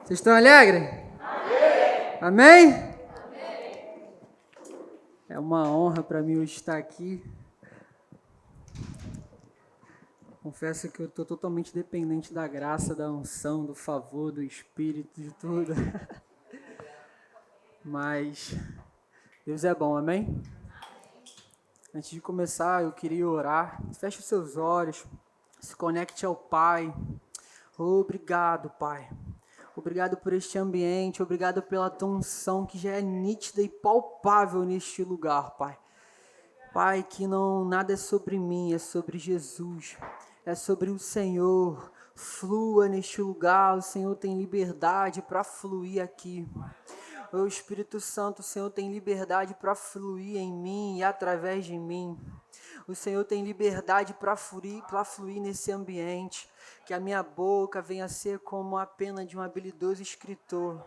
Vocês estão alegres? Amém? Amém? É uma honra para mim hoje estar aqui. Confesso que eu estou totalmente dependente da graça, da unção, do favor, do Espírito, de tudo. Mas Deus é bom, amém? Antes de começar, eu queria orar. Feche os seus olhos, se conecte ao Pai. Obrigado, Pai. Obrigado por este ambiente, obrigado pela tua unção que já é nítida e palpável neste lugar, Pai. Pai, que não nada é sobre mim, é sobre Jesus, é sobre o Senhor. Flua neste lugar, o Senhor tem liberdade para fluir aqui. O Espírito Santo, o Senhor tem liberdade para fluir em mim e através de mim. O Senhor tem liberdade para fluir nesse ambiente. Que a minha boca venha a ser como a pena de um habilidoso escritor.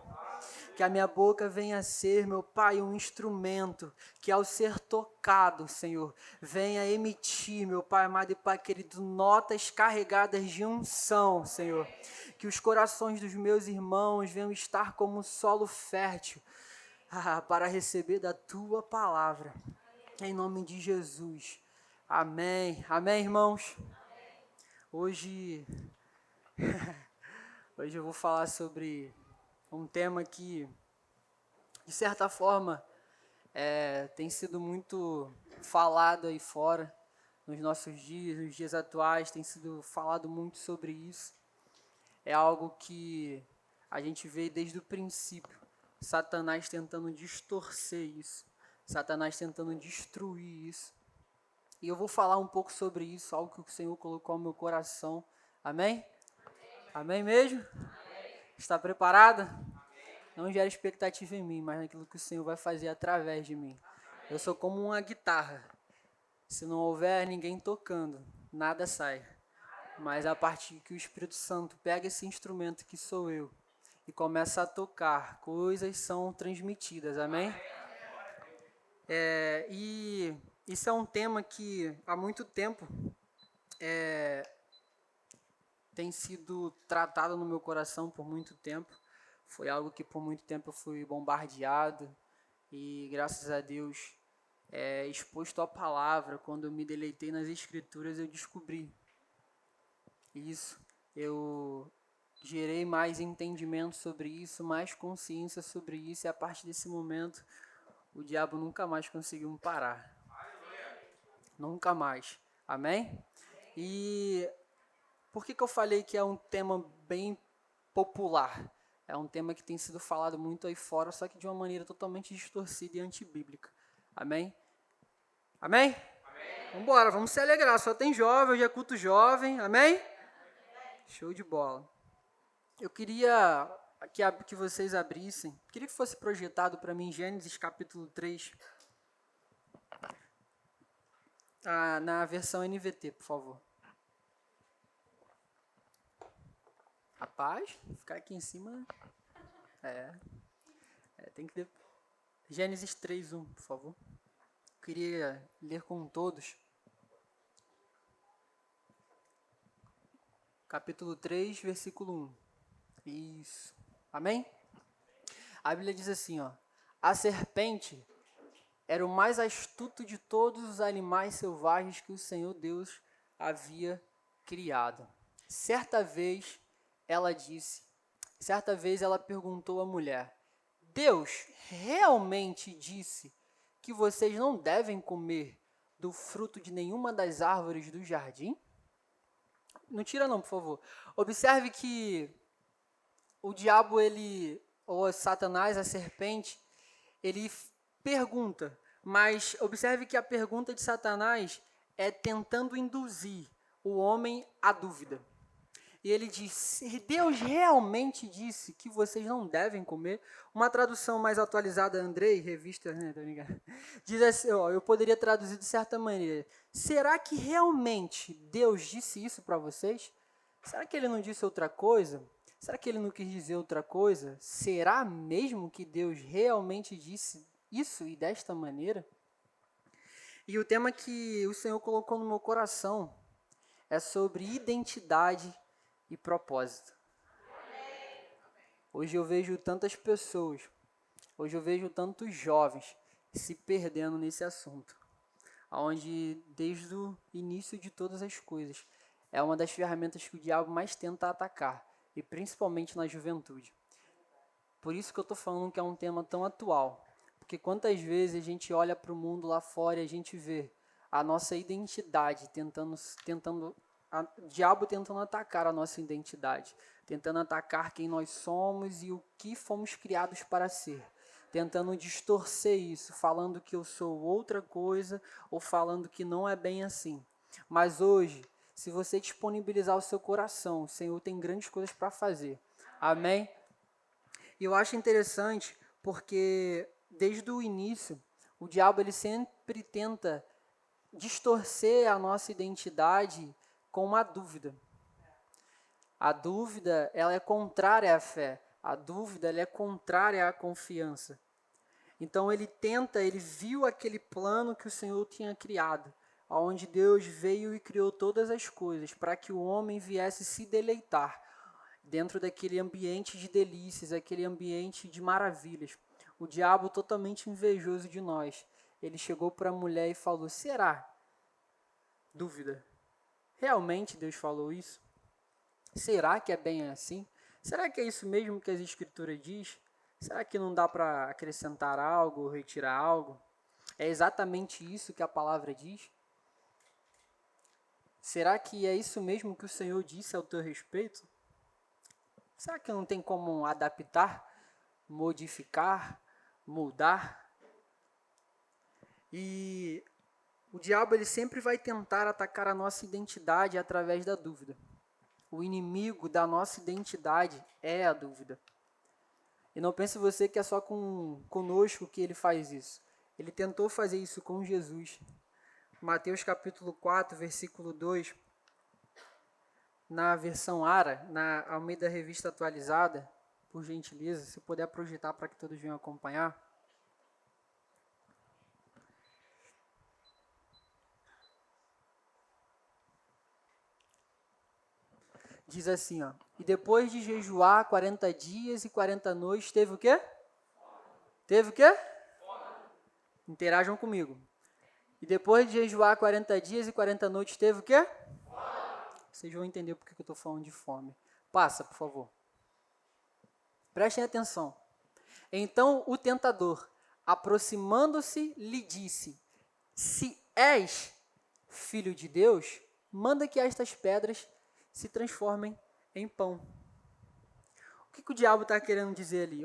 Que a minha boca venha a ser, meu Pai, um instrumento que ao ser tocado, Senhor, venha emitir, meu Pai amado e Pai querido, notas carregadas de unção, Senhor. Que os corações dos meus irmãos venham estar como um solo fértil para receber da Tua palavra. Em nome de Jesus. Amém. Amém, irmãos? Hoje eu vou falar sobre um tema que, de certa forma, tem sido muito falado aí fora, nos nossos dias, nos dias atuais, tem sido falado muito sobre isso. É algo que a gente vê desde o princípio, Satanás tentando distorcer isso, Satanás tentando destruir isso. E eu vou falar um pouco sobre isso, algo que o Senhor colocou no meu coração. Amém? Amém mesmo? Amém. Está preparada? Não gera expectativa em mim, mas naquilo que o Senhor vai fazer através de mim. Eu sou como uma guitarra. Se não houver ninguém tocando, nada sai. Mas a partir que o Espírito Santo pega esse instrumento que sou eu e começa a tocar, coisas são transmitidas. Amém? E isso é um tema que há muito tempo tem sido tratado no meu coração por muito tempo. Foi algo que por muito tempo eu fui bombardeado e graças a Deus, exposto à palavra, quando eu me deleitei nas escrituras, eu descobri isso. Eu gerei mais entendimento sobre isso, mais consciência sobre isso, e a partir desse momento o diabo nunca mais conseguiu me parar. Nunca mais. Amém? E por que eu falei que é um tema bem popular? É um tema que tem sido falado muito aí fora, só que de uma maneira totalmente distorcida e antibíblica. Amém? Amém? Vamos embora, vamos se alegrar. Só tem jovem, hoje é culto jovem. Amém? Show de bola. Eu queria que vocês abrissem, queria que fosse projetado para mim Gênesis capítulo 3, na versão NVT, por favor. Rapaz, ficar aqui em cima. Tem que ter. Gênesis 3:1, por favor. Eu queria ler com todos. Capítulo 3, versículo 1. Isso. Amém? A Bíblia diz assim, ó. A serpente era o mais astuto de todos os animais selvagens que o Senhor Deus havia criado. Certa vez ela perguntou à mulher: Deus realmente disse que vocês não devem comer do fruto de nenhuma das árvores do jardim? Não tira não, por favor. Observe que o diabo, ou Satanás, a serpente, ele pergunta, mas observe que a pergunta de Satanás é tentando induzir o homem à dúvida. E ele diz: Deus realmente disse que vocês não devem comer? Uma tradução mais atualizada, Andrei, revista, né, diz assim, eu poderia traduzir de certa maneira: será que realmente Deus disse isso para vocês? Será que ele não disse outra coisa? Será que ele não quis dizer outra coisa? Será mesmo que Deus realmente disse isso e desta maneira? E o tema que o Senhor colocou no meu coração é sobre identidade e propósito. Hoje eu vejo tantas pessoas, hoje eu vejo tantos jovens se perdendo nesse assunto, onde desde o início de todas as coisas é uma das ferramentas que o diabo mais tenta atacar, e principalmente na juventude. Por isso que eu estou falando que é um tema tão atual, porque quantas vezes a gente olha para o mundo lá fora e a gente vê a nossa identidade o diabo tentando atacar a nossa identidade, tentando atacar quem nós somos e o que fomos criados para ser, tentando distorcer isso, falando que eu sou outra coisa ou falando que não é bem assim. Mas hoje, se você disponibilizar o seu coração, o Senhor tem grandes coisas para fazer. Amém? E eu acho interessante porque desde o início, o diabo ele sempre tenta distorcer a nossa identidade com uma dúvida. A dúvida, ela é contrária à fé. A dúvida, ela é contrária à confiança. Então ele viu aquele plano que o Senhor tinha criado, onde Deus veio e criou todas as coisas para que o homem viesse se deleitar dentro daquele ambiente de delícias, aquele ambiente de maravilhas. O diabo, totalmente invejoso de nós, ele chegou para a mulher e falou: será? Dúvida. Realmente Deus falou isso? Será que é bem assim? Será que é isso mesmo que as Escrituras diz? Será que não dá para acrescentar algo, retirar algo? É exatamente isso que a palavra diz? Será que é isso mesmo que o Senhor disse ao teu respeito? Será que não tem como adaptar, modificar, mudar? E o diabo ele sempre vai tentar atacar a nossa identidade através da dúvida. O inimigo da nossa identidade é a dúvida. E não pense você que é só conosco que ele faz isso. Ele tentou fazer isso com Jesus. Mateus capítulo 4, versículo 2, na versão ARA, na Almeida Revista Atualizada, por gentileza, se puder projetar para que todos venham acompanhar. Diz assim, ó: e depois de jejuar 40 dias e 40 noites, teve o quê? Teve o quê? Interajam comigo. E depois de jejuar 40 dias e 40 noites, teve o quê? Vocês vão entender porque eu estou falando de fome. Passa, por favor. Prestem atenção. Então o tentador, aproximando-se, lhe disse: se és filho de Deus, manda que estas pedras se transformem em pão. O que o diabo está querendo dizer ali?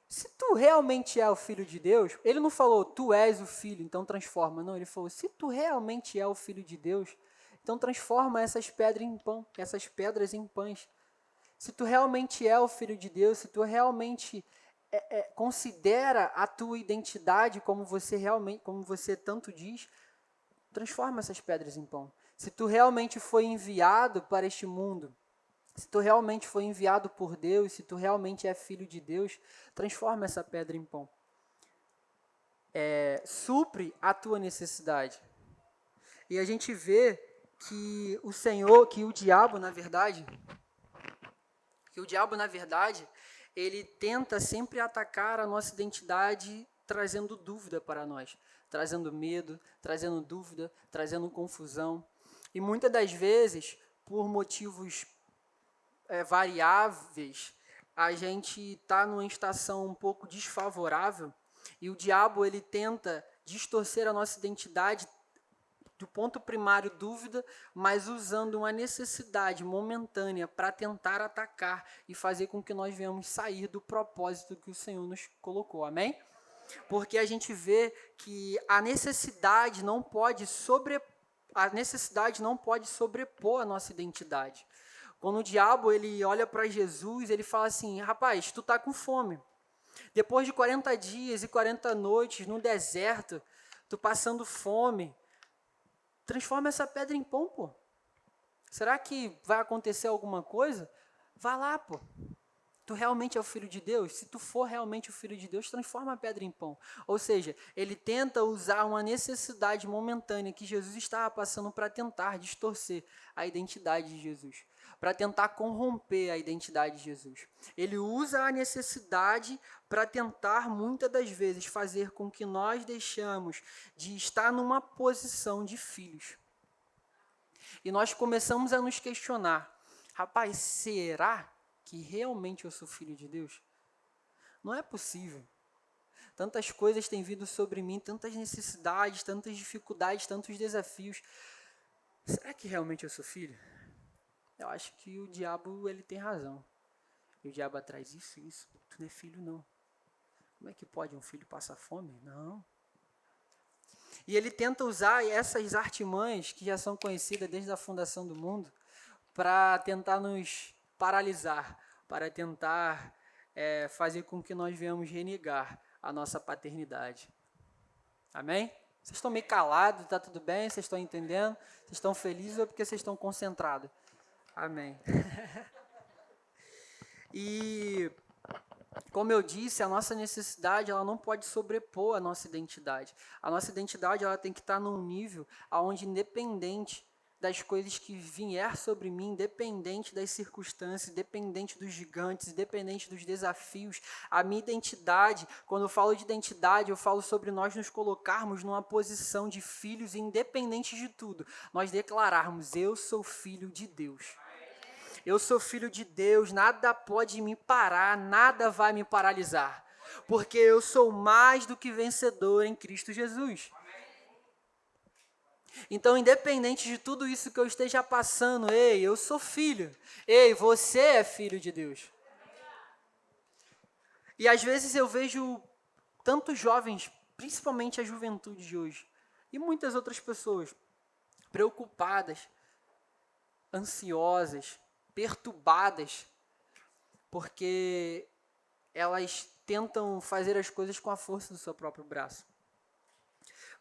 Se tu realmente é o filho de Deus, ele não falou, tu és o filho, então transforma. Não, ele falou, se tu realmente é o filho de Deus, então transforma essas pedras em pão, essas pedras em pães. Se tu realmente é o filho de Deus, se tu realmente considera a tua identidade como você tanto diz, transforma essas pedras em pão. Se tu realmente foi enviado para este mundo, se tu realmente foi enviado por Deus, se tu realmente é filho de Deus, transforma essa pedra em pão. Supre a tua necessidade. E a gente vê que o diabo, na verdade, ele tenta sempre atacar a nossa identidade trazendo dúvida para nós, trazendo medo, trazendo dúvida, trazendo confusão. E muitas das vezes, por motivos variáveis, a gente está numa estação um pouco desfavorável e o diabo ele tenta distorcer a nossa identidade do ponto primário dúvida, mas usando uma necessidade momentânea para tentar atacar e fazer com que nós venhamos sair do propósito que o Senhor nos colocou. Amém? Porque a gente vê que a necessidade não pode sobrepor a nossa identidade. Quando o diabo ele olha para Jesus, ele fala assim, rapaz, tu tá com fome. Depois de 40 dias e 40 noites no deserto, tu passando fome, transforma essa pedra em pão, pô. Será que vai acontecer alguma coisa? Vá lá, pô. Tu realmente é o Filho de Deus? Se tu for realmente o Filho de Deus, transforma a pedra em pão. Ou seja, ele tenta usar uma necessidade momentânea que Jesus estava passando para tentar distorcer a identidade de Jesus. para tentar corromper a identidade de Jesus. Ele usa a necessidade para tentar, muitas das vezes, fazer com que nós deixamos de estar numa posição de filhos. E nós começamos a nos questionar, rapaz, será que realmente eu sou filho de Deus? Não é possível. Tantas coisas têm vindo sobre mim, tantas necessidades, tantas dificuldades, tantos desafios. Será que realmente eu sou filho? Eu acho que o diabo, ele tem razão. E o diabo atrás isso. Tu não é filho, não. Como é que pode um filho passar fome? Não. E ele tenta usar essas artimanhas, que já são conhecidas desde a fundação do mundo, para tentar nos paralisar, para tentar fazer com que nós venhamos renegar a nossa paternidade. Amém? Vocês estão meio calados, está tudo bem? Vocês estão entendendo? Vocês estão felizes ou porque vocês estão concentrados? Amém. E, como eu disse, a nossa necessidade ela não pode sobrepor a nossa identidade. A nossa identidade ela tem que estar num nível onde, independente das coisas que vier sobre mim, independente das circunstâncias, independente dos gigantes, independente dos desafios, a minha identidade, quando eu falo de identidade, eu falo sobre nós nos colocarmos numa posição de filhos, independente de tudo, nós declararmos, eu sou filho de Deus. Eu sou filho de Deus, nada pode me parar, nada vai me paralisar, porque eu sou mais do que vencedor em Cristo Jesus. Então, independente de tudo isso que eu esteja passando, ei, eu sou filho. Ei, você é filho de Deus. E às vezes eu vejo tantos jovens, principalmente a juventude de hoje, e muitas outras pessoas, preocupadas, ansiosas, perturbadas, porque elas tentam fazer as coisas com a força do seu próprio braço.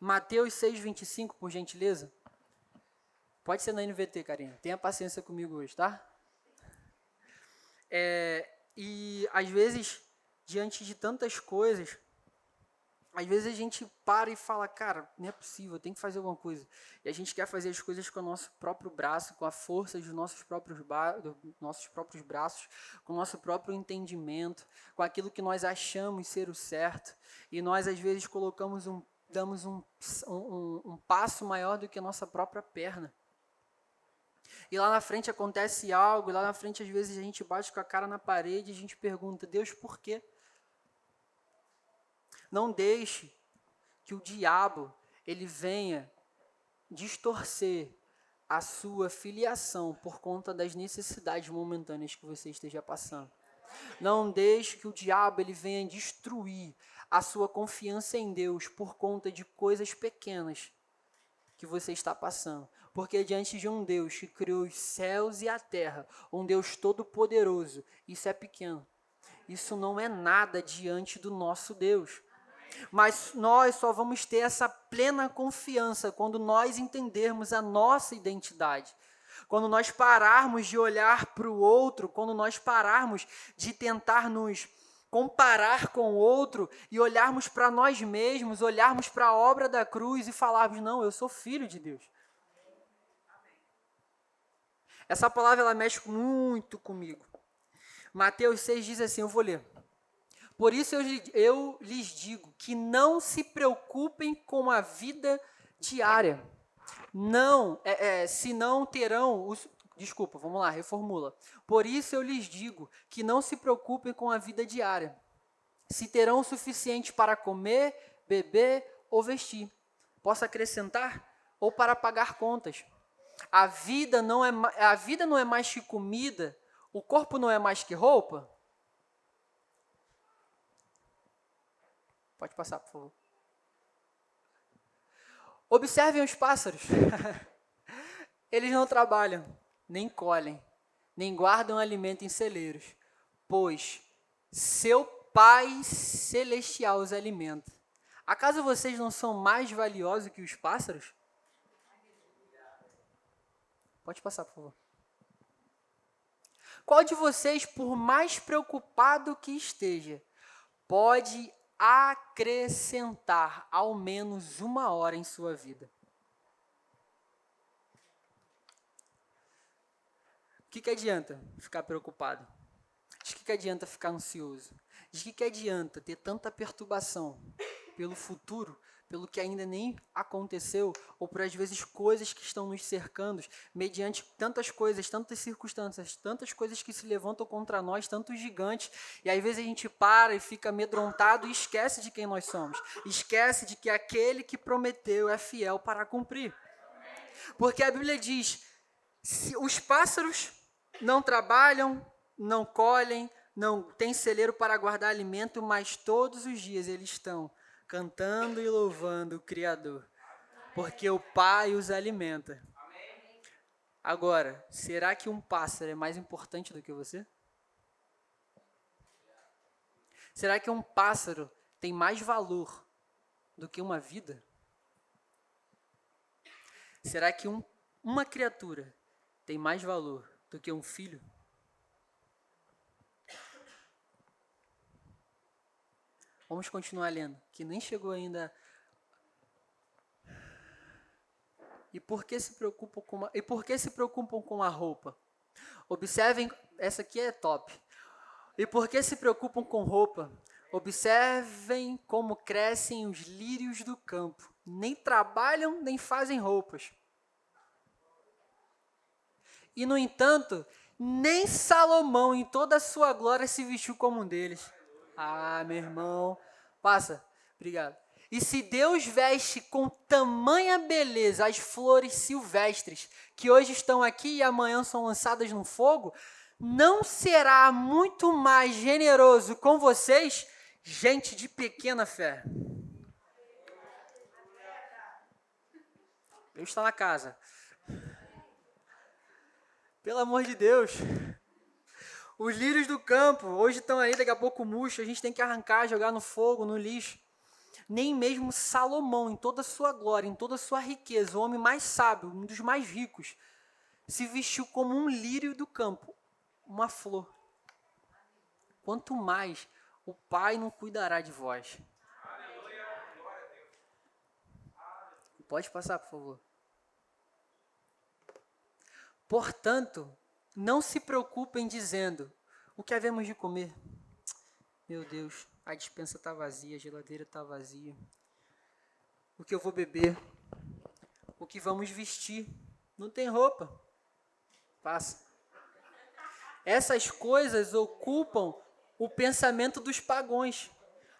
Mateus 6,25, por gentileza. Pode ser na NVT, Karina. Tenha paciência comigo hoje, tá? E às vezes, diante de tantas coisas, às vezes a gente para e fala, cara, não é possível, eu tenho que fazer alguma coisa. E a gente quer fazer as coisas com o nosso próprio braço, com a força dos nossos próprios braços, com o nosso próprio entendimento, com aquilo que nós achamos ser o certo. E nós, às vezes, damos um passo maior do que a nossa própria perna. E lá na frente acontece algo, e lá na frente, às vezes, a gente bate com a cara na parede e a gente pergunta, Deus, por quê? Não deixe que o diabo ele venha distorcer a sua filiação por conta das necessidades momentâneas que você esteja passando. Não deixe que o diabo ele venha destruir a sua confiança em Deus por conta de coisas pequenas que você está passando. Porque diante de um Deus que criou os céus e a terra, um Deus todo-poderoso, isso é pequeno. Isso não é nada diante do nosso Deus. Mas nós só vamos ter essa plena confiança quando nós entendermos a nossa identidade. Quando nós pararmos de olhar para o outro, quando nós pararmos de tentar nos comparar com o outro e olharmos para nós mesmos, olharmos para a obra da cruz e falarmos, não, eu sou filho de Deus. Essa palavra ela mexe muito comigo. Mateus 6 diz assim, eu vou ler. Por isso eu lhes digo que não se preocupem com a vida diária. Senão terão os... Desculpa, vamos lá, reformula. Por isso eu lhes digo que não se preocupem com a vida diária. Se terão o suficiente para comer, beber ou vestir. Posso acrescentar? Ou para pagar contas. A vida não é mais que comida? O corpo não é mais que roupa? Pode passar, por favor. Observem os pássaros. Eles não trabalham, nem colhem, nem guardam alimento em celeiros, pois seu Pai Celestial os alimenta. Acaso vocês não são mais valiosos que os pássaros? Pode passar, por favor. Qual de vocês, por mais preocupado que esteja, pode acrescentar ao menos 1 hora em sua vida? que adianta ficar preocupado? De que adianta ficar ansioso? De que adianta ter tanta perturbação pelo futuro, pelo que ainda nem aconteceu, ou por às vezes coisas que estão nos cercando, mediante tantas coisas, tantas circunstâncias, tantas coisas que se levantam contra nós, tantos gigantes, e às vezes a gente para e fica amedrontado e esquece de quem nós somos, esquece de que aquele que prometeu é fiel para cumprir. Porque a Bíblia diz, se os pássaros não trabalham, não colhem, não têm celeiro para guardar alimento, mas todos os dias eles estão cantando e louvando o Criador, porque o Pai os alimenta. Agora, será que um pássaro é mais importante do que você? Será que um pássaro tem mais valor do que uma vida? Será que uma criatura tem mais valor do que um filho? Vamos continuar lendo, que nem chegou ainda. E por que se preocupam com a roupa? Observem, essa aqui é top. E por que se preocupam com roupa? Observem como crescem os lírios do campo. Nem trabalham, nem fazem roupas. E, no entanto, nem Salomão, em toda a sua glória, se vestiu como um deles. Ah, meu irmão. Passa. Obrigado. E se Deus veste com tamanha beleza as flores silvestres, que hoje estão aqui e amanhã são lançadas no fogo, não será muito mais generoso com vocês, gente de pequena fé? Deus está na casa. Pelo amor de Deus. Os lírios do campo, hoje estão aí, daqui a pouco murcho, a gente tem que arrancar, jogar no fogo, no lixo. Nem mesmo Salomão, em toda a sua glória, em toda a sua riqueza, o homem mais sábio, um dos mais ricos, se vestiu como um lírio do campo, uma flor. Quanto mais o Pai não cuidará de vós. Pode passar, por favor. Portanto, não se preocupem dizendo, o que havemos de comer? Meu Deus, a despensa está vazia, a geladeira está vazia. O que eu vou beber? O que vamos vestir? Não tem roupa. Passa. Essas coisas ocupam o pensamento dos pagãos.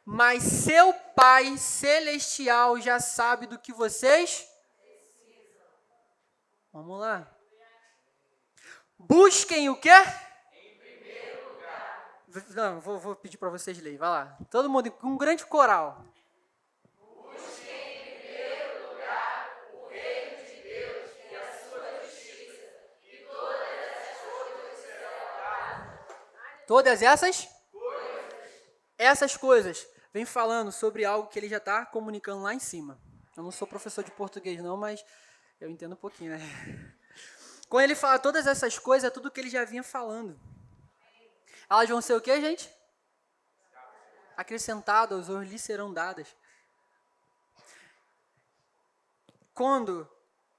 Mas seu Pai Celestial já sabe do que vocês precisam. Vamos lá. Busquem o quê? Em primeiro lugar. Não, vou pedir para vocês lerem. Vai lá. Todo mundo com um grande coral. Busquem em primeiro lugar o reino de Deus e a sua justiça, e todas essas coisas serão dadas. Todas essas? Essas coisas vem falando sobre algo que ele já está comunicando lá em cima. Eu não sou professor de português não, mas eu entendo um pouquinho, né? Quando ele fala todas essas coisas, é tudo que ele já vinha falando. Elas vão ser o quê, gente? Acrescentadas ou lhes serão dadas. Quando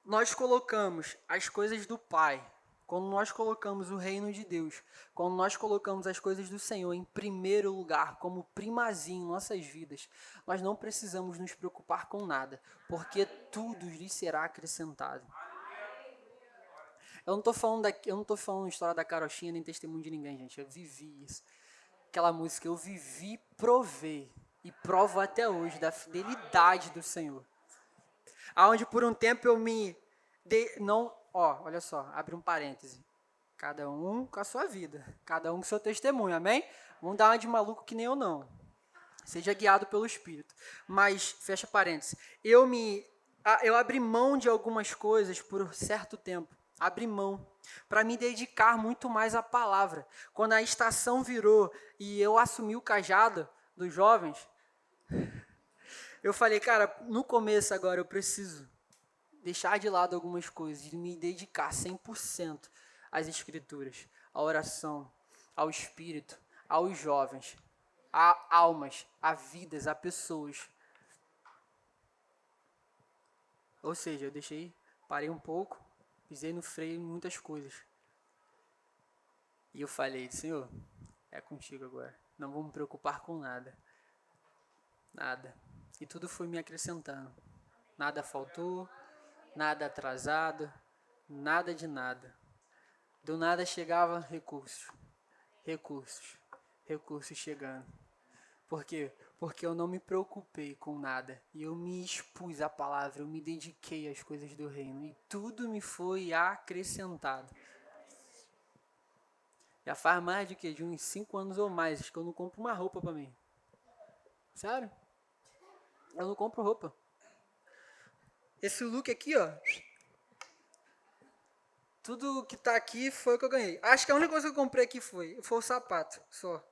nós colocamos as coisas do Pai, quando nós colocamos o reino de Deus, quando nós colocamos as coisas do Senhor em primeiro lugar, como primazia em nossas vidas, nós não precisamos nos preocupar com nada, porque tudo lhes será acrescentado. Eu não estou falando história da carochinha nem testemunho de ninguém, gente. Eu vivi isso. Aquela música, eu vivi, provei e provo até hoje da fidelidade do Senhor. Aonde por um tempo eu me... olha só, abre um parêntese. Cada um com a sua vida. Cada um com o seu testemunho, amém? Vamos dar uma de maluco que nem eu não. Seja guiado pelo Espírito. Mas, fecha parêntese. Eu abri mão de algumas coisas por certo tempo. Abri mão para me dedicar muito mais à palavra. Quando a estação virou e eu assumi o cajado dos jovens, eu falei, cara, no começo agora eu preciso deixar de lado algumas coisas e me dedicar 100% às escrituras, à oração, ao Espírito, aos jovens, a almas, a vidas, a pessoas. Ou seja, parei um pouco, pisei no freio em muitas coisas. E eu falei, Senhor, é contigo agora. Não vou me preocupar com nada. Nada. E tudo foi me acrescentando. Nada faltou, nada atrasado, nada de nada. Do nada chegava recursos, recursos chegando. Por quê? Porque eu não me preocupei com nada. E eu me expus à palavra, eu me dediquei às coisas do reino. E tudo me foi acrescentado. Já faz mais de uns 5 anos ou mais que eu não compro uma roupa pra mim. Sério? Eu não compro roupa. Esse look aqui, ó. Tudo que tá aqui foi o que eu ganhei. Acho que a única coisa que eu comprei aqui foi o sapato, só.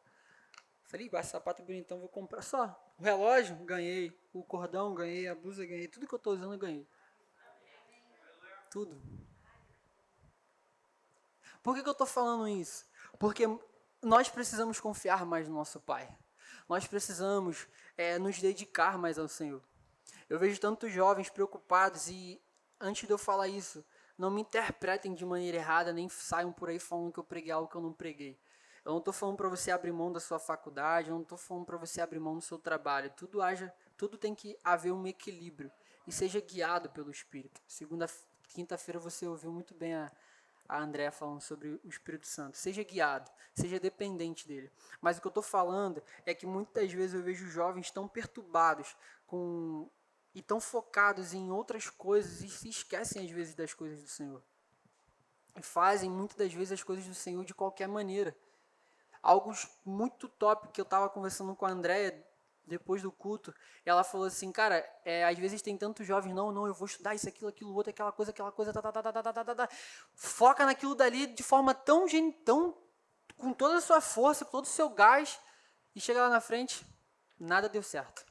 Falei, esse sapato é bonitão, vou comprar só. O relógio, ganhei. O cordão, ganhei. A blusa, ganhei. Tudo que eu tô usando, eu ganhei. Tudo. Por que eu tô falando isso? Porque nós precisamos confiar mais no nosso Pai. Nós precisamos nos dedicar mais ao Senhor. Eu vejo tantos jovens preocupados e, antes de eu falar isso, não me interpretem de maneira errada, nem saiam por aí falando que eu preguei algo que eu não preguei. Eu não estou falando para você abrir mão da sua faculdade, eu não estou falando para você abrir mão do seu trabalho. Tudo tem que haver um equilíbrio e seja guiado pelo Espírito. Quinta-feira você ouviu muito bem a Andréa falando sobre o Espírito Santo. Seja guiado, seja dependente dele. Mas o que eu estou falando é que muitas vezes eu vejo jovens tão perturbados e tão focados em outras coisas e se esquecem às vezes das coisas do Senhor. E fazem muitas das vezes as coisas do Senhor de qualquer maneira. Algo muito top que eu estava conversando com a Andréa depois do culto, ela falou assim, cara, às vezes tem tantos jovens, não, eu vou estudar isso, aquilo, outro, aquela coisa, foca naquilo dali de forma tão, com toda a sua força, com todo o seu gás, e chega lá na frente, nada deu certo.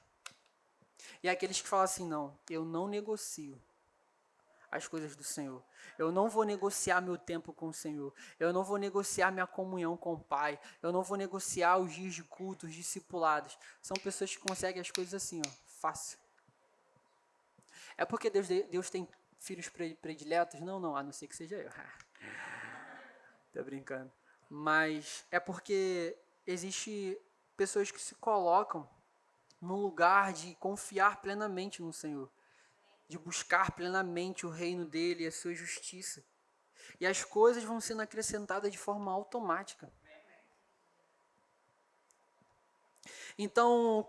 E aqueles que falam assim, não, eu não negocio as coisas do Senhor. Eu não vou negociar meu tempo com o Senhor. Eu não vou negociar minha comunhão com o Pai. Eu não vou negociar os dias de culto, os discipulados. São pessoas que conseguem as coisas assim, ó, fácil. É porque Deus tem filhos prediletos? Não, a não ser que seja eu. Tô brincando. Mas é porque existe pessoas que se colocam no lugar de confiar plenamente no Senhor, de buscar plenamente o reino dele e a sua justiça. E as coisas vão sendo acrescentadas de forma automática. Então,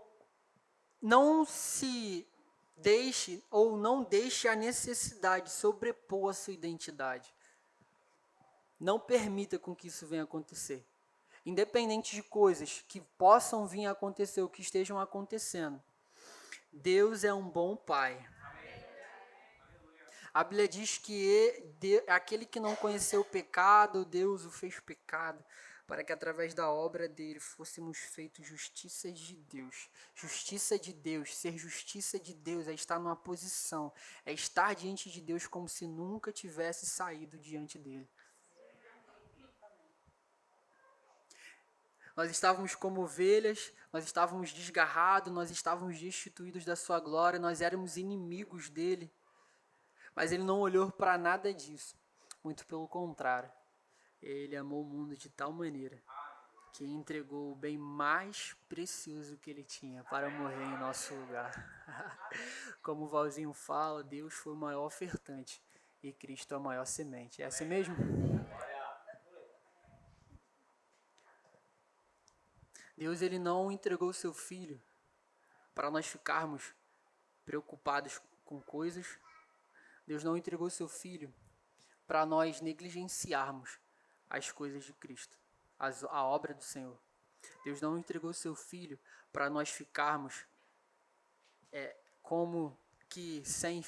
não se deixe ou não deixe a necessidade sobrepor a sua identidade. Não permita com que isso venha acontecer. Independente de coisas que possam vir a acontecer ou que estejam acontecendo, Deus é um bom Pai. A Bíblia diz que aquele que não conheceu o pecado, Deus o fez pecado, para que através da obra dele fôssemos feitos justiça de Deus. Justiça de Deus, ser justiça de Deus é estar numa posição, é estar diante de Deus como se nunca tivesse saído diante dele. Nós estávamos como ovelhas, nós estávamos desgarrados, nós estávamos destituídos da sua glória, nós éramos inimigos dele. Mas ele não olhou para nada disso. Muito pelo contrário. Ele amou o mundo de tal maneira que entregou o bem mais precioso que ele tinha para morrer em nosso lugar. Como o Valzinho fala, Deus foi o maior ofertante e Cristo a maior semente. É assim mesmo? Deus ele não entregou o seu Filho para nós ficarmos preocupados com coisas. Deus não entregou o seu Filho para nós negligenciarmos as coisas de Cristo, a obra do Senhor. Deus não entregou o seu Filho para nós ficarmos como que sem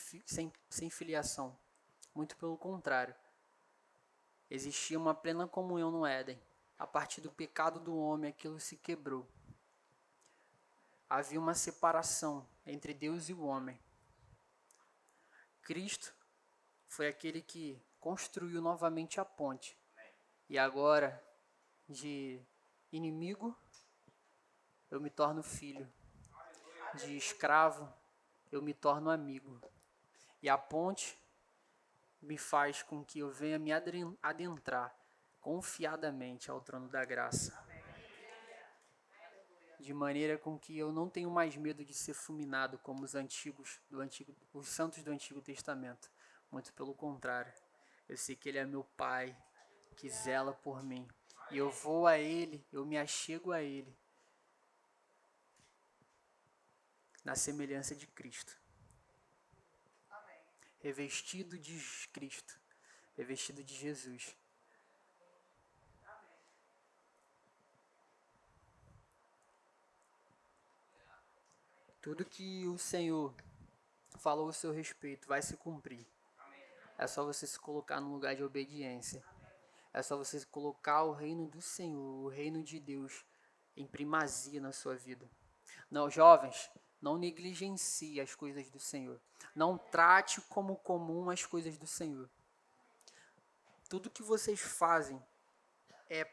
filiação. Muito pelo contrário. Existia uma plena comunhão no Éden. A partir do pecado do homem, aquilo se quebrou. Havia uma separação entre Deus e o homem. Cristo foi aquele que construiu novamente a ponte. E agora, de inimigo, eu me torno filho. De escravo, eu me torno amigo. E a ponte me faz com que eu venha me adentrar confiadamente ao trono da graça. De maneira com que eu não tenho mais medo de ser fulminado como os santos do Antigo Testamento. Muito pelo contrário. Eu sei que Ele é meu Pai, que zela por mim. E eu vou a Ele, eu me achego a Ele, na semelhança de Cristo. Revestido de Cristo, revestido de Jesus. Tudo que o Senhor falou a seu respeito vai se cumprir. É só você se colocar no lugar de obediência. É só você colocar o reino do Senhor, o reino de Deus, em primazia na sua vida. Não, jovens, não negligencie as coisas do Senhor. Não trate como comum as coisas do Senhor. Tudo que vocês fazem é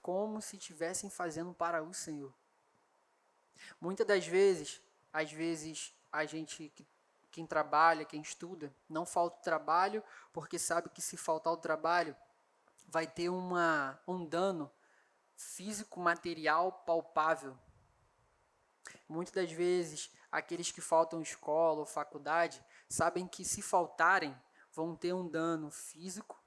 como se estivessem fazendo para o Senhor. Muitas das vezes, a gente, quem trabalha, quem estuda, não falta o trabalho, porque sabe que se faltar o trabalho, vai ter um dano físico, material, palpável. Muitas das vezes, aqueles que faltam escola ou faculdade, sabem que se faltarem, vão ter um dano físico,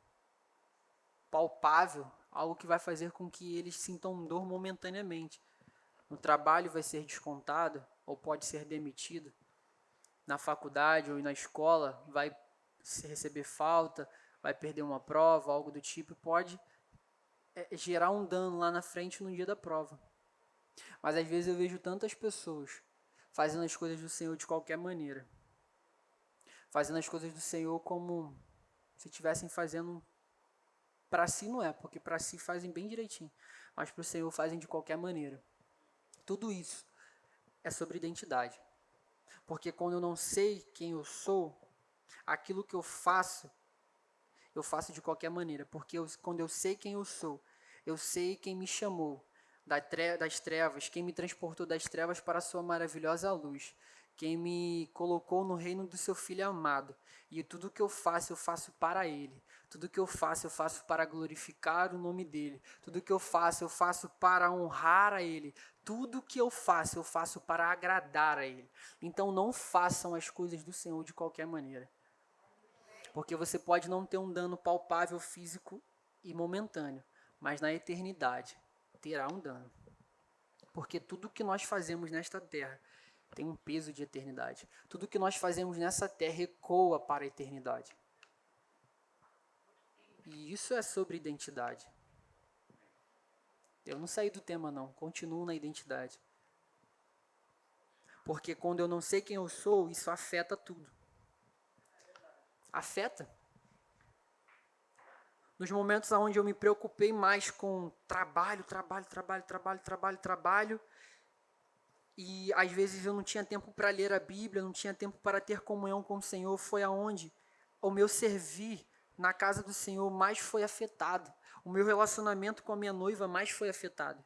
palpável, algo que vai fazer com que eles sintam dor momentaneamente. No trabalho vai ser descontado, ou pode ser demitido. Na faculdade ou na escola vai receber falta, vai perder uma prova, algo do tipo, pode gerar um dano lá na frente no dia da prova. Mas às vezes eu vejo tantas pessoas fazendo as coisas do Senhor de qualquer maneira. Fazendo as coisas do Senhor como se estivessem fazendo para si, não é, porque para si fazem bem direitinho, mas para o Senhor fazem de qualquer maneira. Tudo isso é sobre identidade. Porque quando eu não sei quem eu sou, aquilo que eu faço de qualquer maneira. Porque quando eu sei quem eu sei quem me chamou das trevas, quem me transportou das trevas para a sua maravilhosa luz, quem me colocou no reino do seu Filho amado. E tudo que eu faço para Ele. Tudo que eu faço para glorificar o nome dEle. Tudo que eu faço para honrar a Ele. Tudo que eu faço para agradar a Ele. Então não façam as coisas do Senhor de qualquer maneira. Porque você pode não ter um dano palpável, físico e momentâneo, mas na eternidade terá um dano. Porque tudo que nós fazemos nesta terra tem um peso de eternidade. Tudo que nós fazemos nessa terra ecoa para a eternidade. E isso é sobre identidade. Eu não saí do tema não, continuo na identidade. Porque quando eu não sei quem eu sou, isso afeta tudo. Afeta. Nos momentos onde eu me preocupei mais com trabalho, e às vezes eu não tinha tempo para ler a Bíblia, não tinha tempo para ter comunhão com o Senhor, foi aonde o meu servir na casa do Senhor mais foi afetado. O meu relacionamento com a minha noiva mais foi afetado.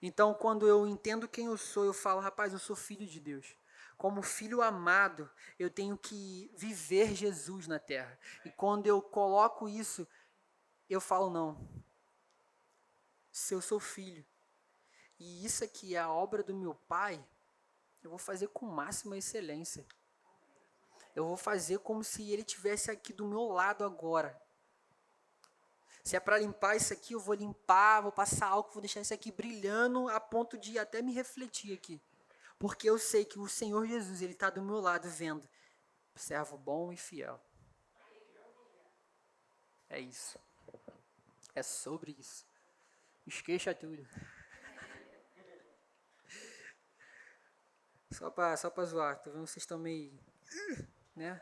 Então, quando eu entendo quem eu sou, eu falo, rapaz, eu sou filho de Deus. Como filho amado, eu tenho que viver Jesus na terra. E quando eu coloco isso, eu falo, não. Se eu sou filho, e isso aqui é a obra do meu Pai, eu vou fazer com máxima excelência. Eu vou fazer como se Ele estivesse aqui do meu lado agora. Se é para limpar isso aqui, eu vou limpar, vou passar álcool, vou deixar isso aqui brilhando a ponto de até me refletir aqui. Porque eu sei que o Senhor Jesus, Ele está do meu lado vendo. Servo bom e fiel. É isso. É sobre isso. Esqueça tudo. Só pra zoar. Tô vendo que vocês estão meio... né?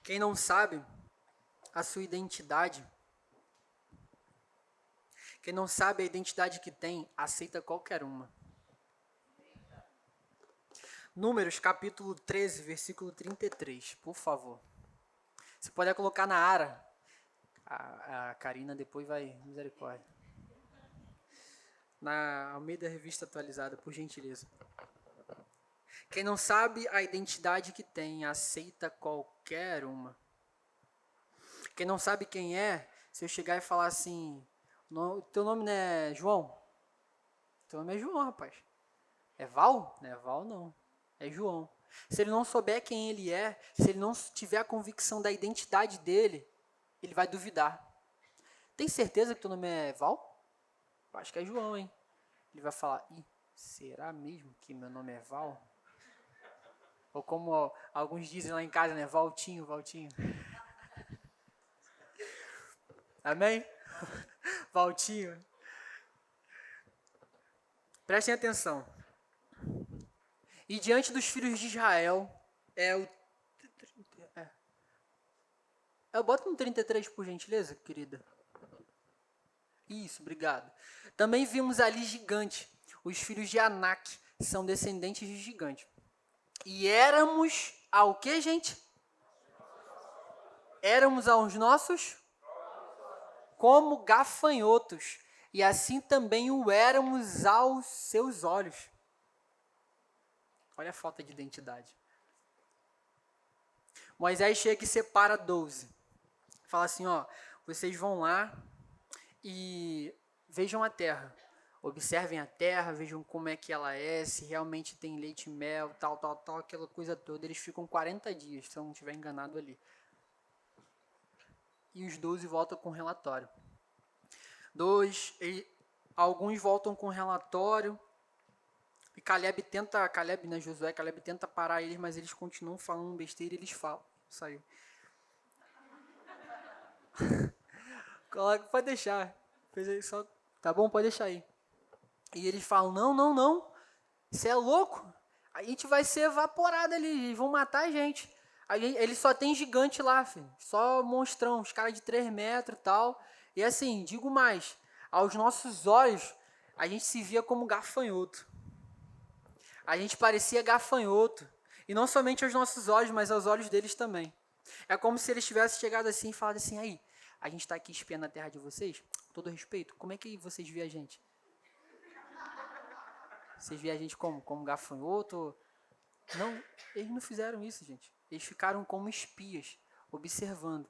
Quem não sabe a sua identidade, quem não sabe a identidade que tem, aceita qualquer uma. Números, capítulo 13, versículo 33, por favor. Você pode colocar na ara. A Karina depois vai... misericórdia. na Almeida Revista Atualizada, por gentileza. Quem não sabe a identidade que tem, aceita qualquer uma. Quem não sabe quem é, se eu chegar e falar assim, teu nome não é João? Teu nome é João, rapaz. É Val? Não é Val, não. É João. Se ele não souber quem ele é, se ele não tiver a convicção da identidade dele, ele vai duvidar. Tem certeza que teu nome é Val? Eu acho que é João, hein? Ele vai falar, será mesmo que meu nome é Val? Ou como alguns dizem lá em casa, né? Valtinho, Valtinho. Amém? Valtinho. Prestem atenção. E diante dos filhos de Israel, bota no 33, por gentileza, querida. Isso, obrigado. Também vimos ali gigante. Os filhos de Anak são descendentes de gigante. E éramos ao que, gente? Éramos aos nossos como gafanhotos. E assim também o éramos aos seus olhos. Olha a falta de identidade. Moisés chega e separa 12. Fala assim, ó, vocês vão lá e vejam a terra. Observem a terra, vejam como é que ela é, se realmente tem leite e mel, tal, aquela coisa toda. Eles ficam 40 dias, se eu não estiver enganado ali. E os 12 voltam com relatório. Alguns voltam com relatório. E Caleb tenta parar eles, mas eles continuam falando besteira e eles falam. Saiu. Pode deixar. Tá bom, pode deixar aí. E eles falam, não. Você é louco? A gente vai ser evaporado ali, eles vão matar a gente. Eles só tem gigante lá, filho. Só monstrão, os caras de 3 metros e tal. E assim, digo mais, aos nossos olhos, a gente se via como gafanhoto. A gente parecia gafanhoto. E não somente aos nossos olhos, mas aos olhos deles também. É como se eles tivessem chegado assim e falado assim, aí, a gente está aqui espiando a terra de vocês, com todo respeito, como é que vocês veem a gente? Vocês veem a gente como? Como gafanhoto? Não, eles não fizeram isso, gente. Eles ficaram como espias, observando.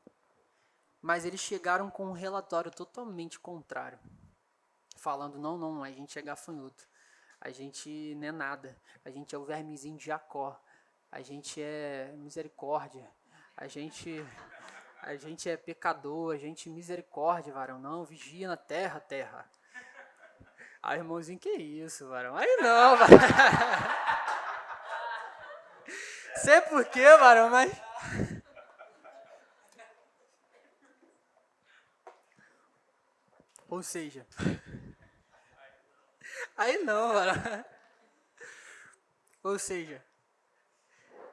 Mas eles chegaram com um relatório totalmente contrário. Falando, não, a gente é gafanhoto. A gente não é nada. A gente é o vermezinho de Jacó. A gente é misericórdia. A gente é pecador. A gente misericórdia, varão. Não, vigia na terra. Aí, irmãozinho, que isso, varão? Aí não, varão. Sei por quê, varão, mas... Ou seja... Aí não, varão. Ou seja...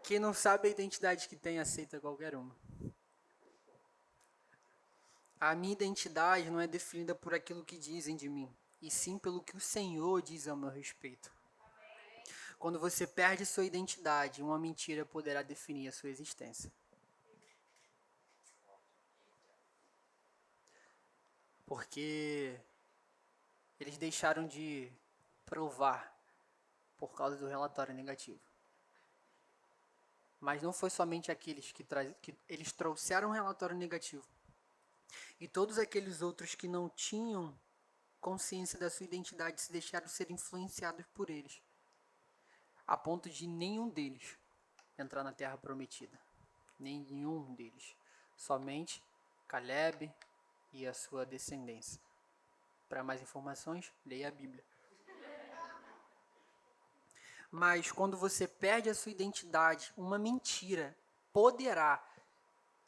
Quem não sabe a identidade que tem, aceita qualquer uma. A minha identidade não é definida por aquilo que dizem de mim, e sim pelo que o Senhor diz ao meu respeito. Quando você perde sua identidade, uma mentira poderá definir a sua existência. Porque eles deixaram de provar por causa do relatório negativo. Mas não foi somente aqueles que eles trouxeram um relatório negativo. E todos aqueles outros que não tinham consciência da sua identidade se deixaram ser influenciados por eles. A ponto de nenhum deles entrar na terra prometida. Nenhum deles. Somente Caleb e a sua descendência. Para mais informações, leia a Bíblia. Mas quando você perde a sua identidade, uma mentira poderá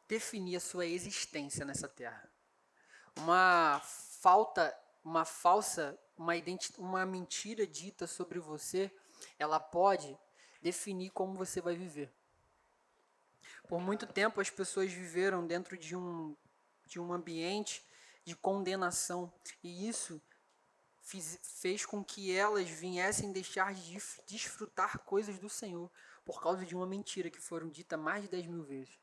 definir a sua existência nessa terra. Uma mentira dita sobre você, ela pode definir como você vai viver. Por muito tempo as pessoas viveram dentro de um ambiente de condenação, e isso fez com que elas viessem deixar de desfrutar coisas do Senhor por causa de uma mentira que foram dita mais de 10.000 vezes.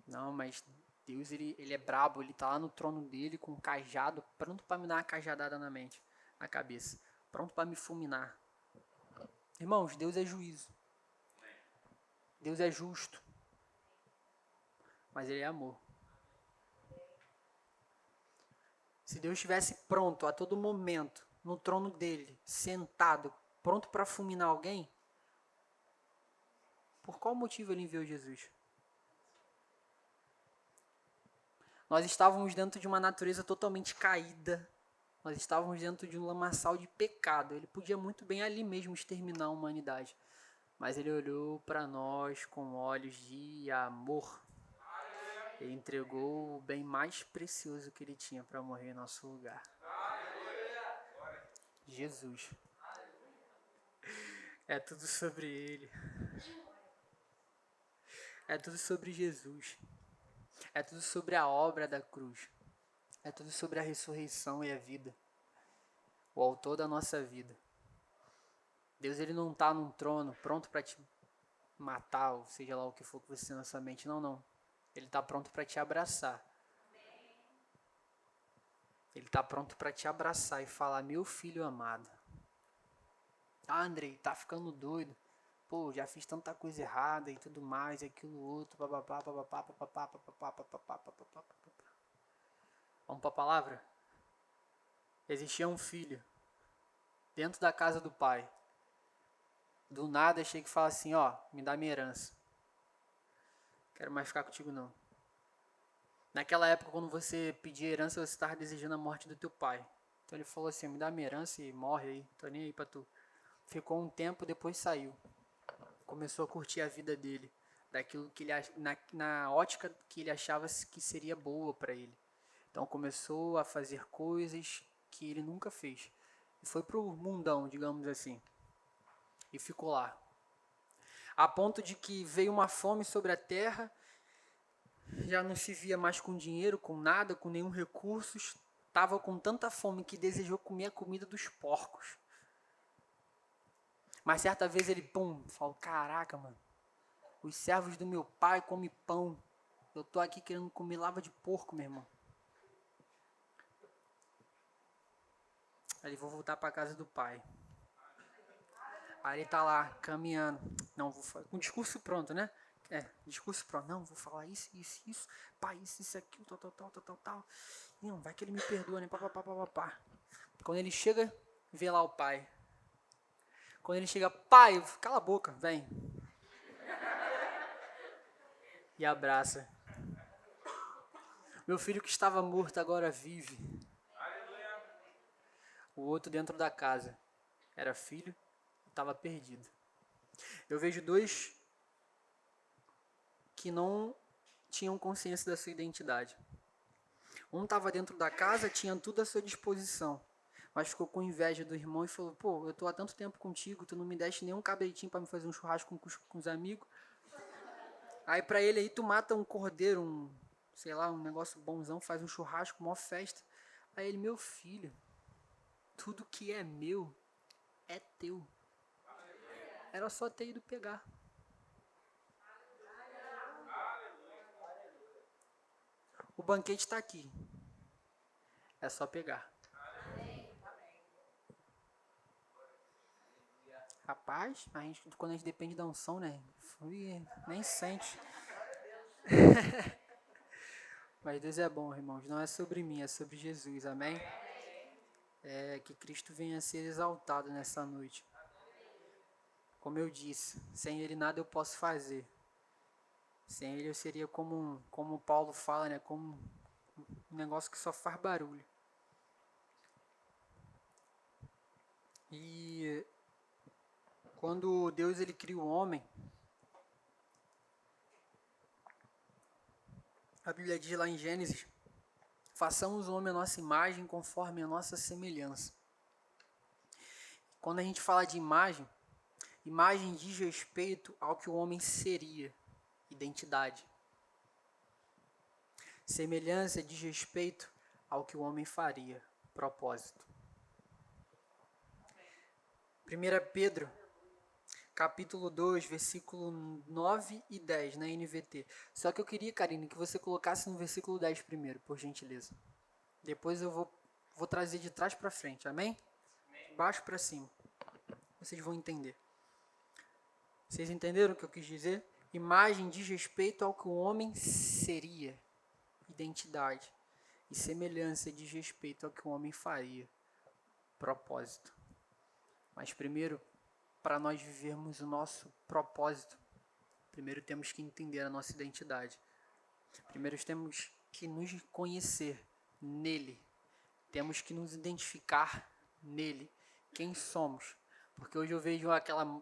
Não, mas Deus, ele é brabo, ele tá lá no trono dele com um cajado, pronto para me dar uma cajadada na cabeça, pronto para me fulminar. Irmãos, Deus é juízo. Deus é justo. Mas ele é amor. Se Deus estivesse pronto a todo momento, no trono dele, sentado, pronto para fulminar alguém, por qual motivo ele enviou Jesus? Nós estávamos dentro de uma natureza totalmente caída. Nós estávamos dentro de um lamaçal de pecado. Ele podia muito bem ali mesmo exterminar a humanidade. Mas ele olhou para nós com olhos de amor. Ele entregou o bem mais precioso que ele tinha para morrer em nosso lugar. Jesus. É tudo sobre ele. É tudo sobre Jesus. É tudo sobre a obra da cruz. É tudo sobre a ressurreição e a vida. O autor da nossa vida. Deus, ele não está num trono pronto para te matar, ou seja lá o que for que você tem na sua mente. Não, não. Ele está pronto para te abraçar. Ele está pronto para te abraçar e falar: meu filho amado. Ah, Andrei, tá ficando doido. Pô, já fiz tanta coisa errada e tudo mais, aquilo outro, papapá, papapá, papapá, papapá, papapá, papapá. Vamos para a palavra? Existia um filho dentro da casa do pai. Do nada chega e fala assim: ó, me dá minha herança. Quero mais ficar contigo não. Naquela época, quando você pedia herança, você estava desejando a morte do teu pai. Então ele falou assim: me dá minha herança e morre aí, tô nem aí pra tu. Ficou um tempo, depois saiu. Começou a curtir a vida dele, daquilo que ele na ótica que ele achava que seria boa para ele. Então começou a fazer coisas que ele nunca fez. E foi pro mundão, digamos assim. E ficou lá. A ponto de que veio uma fome sobre a terra, já não se via mais com dinheiro, com nada, com nenhum recurso. Estava com tanta fome que desejou comer a comida dos porcos. Mas certa vez ele, falou: caraca, mano, os servos do meu pai comem pão. Eu tô aqui querendo comer lava de porco, meu irmão. Aí vou voltar para casa do pai. Aí ele tá lá, caminhando. Não, vou falar, com o discurso pronto, né? Discurso pronto. Não, vou falar isso. Pai, isso, aquilo, tal. Não, vai que ele me perdoa, né? Pá. Quando ele chega, vê lá o pai. Quando ele chega: pai, cala a boca, vem. E abraça. Meu filho que estava morto agora vive. O outro dentro da casa era filho e estava perdido. Eu vejo dois que não tinham consciência da sua identidade. Um estava dentro da casa, tinha tudo à sua disposição, mas ficou com inveja do irmão e falou: pô, eu tô há tanto tempo contigo, tu não me deste nenhum cabritinho para me fazer um churrasco com os amigos. Aí pra ele aí tu mata um cordeiro, um negócio bonzão, faz um churrasco, uma festa. Aí ele: meu filho, tudo que é meu é teu. Era só ter ido pegar. O banquete está aqui. É só pegar. Rapaz, quando a gente depende da unção, né? Nem sente. Mas Deus é bom, irmãos. Não é sobre mim, é sobre Jesus. Amém? Que Cristo venha a ser exaltado nessa noite. Como eu disse, sem Ele nada eu posso fazer. Sem Ele eu seria como Paulo fala, né? Como um negócio que só faz barulho. E quando Deus ele cria o homem, a Bíblia diz lá em Gênesis: façamos o homem a nossa imagem conforme a nossa semelhança. Quando a gente fala de imagem diz respeito ao que o homem seria, identidade. Semelhança diz respeito ao que o homem faria, propósito. 1 Pedro, capítulo 2, versículo 9 e 10, na NVT. Só que eu queria, Karine, que você colocasse no versículo 10 primeiro, por gentileza. Depois eu vou trazer de trás para frente, amém? De baixo para cima. Vocês vão entender. Vocês entenderam o que eu quis dizer? Imagem diz respeito ao que o homem seria. Identidade. E semelhança diz respeito ao que o homem faria. Propósito. Mas primeiro, para nós vivermos o nosso propósito, primeiro temos que entender a nossa identidade. Primeiro temos que nos conhecer nele. Temos que nos identificar nele. Quem somos? Porque hoje eu vejo aquela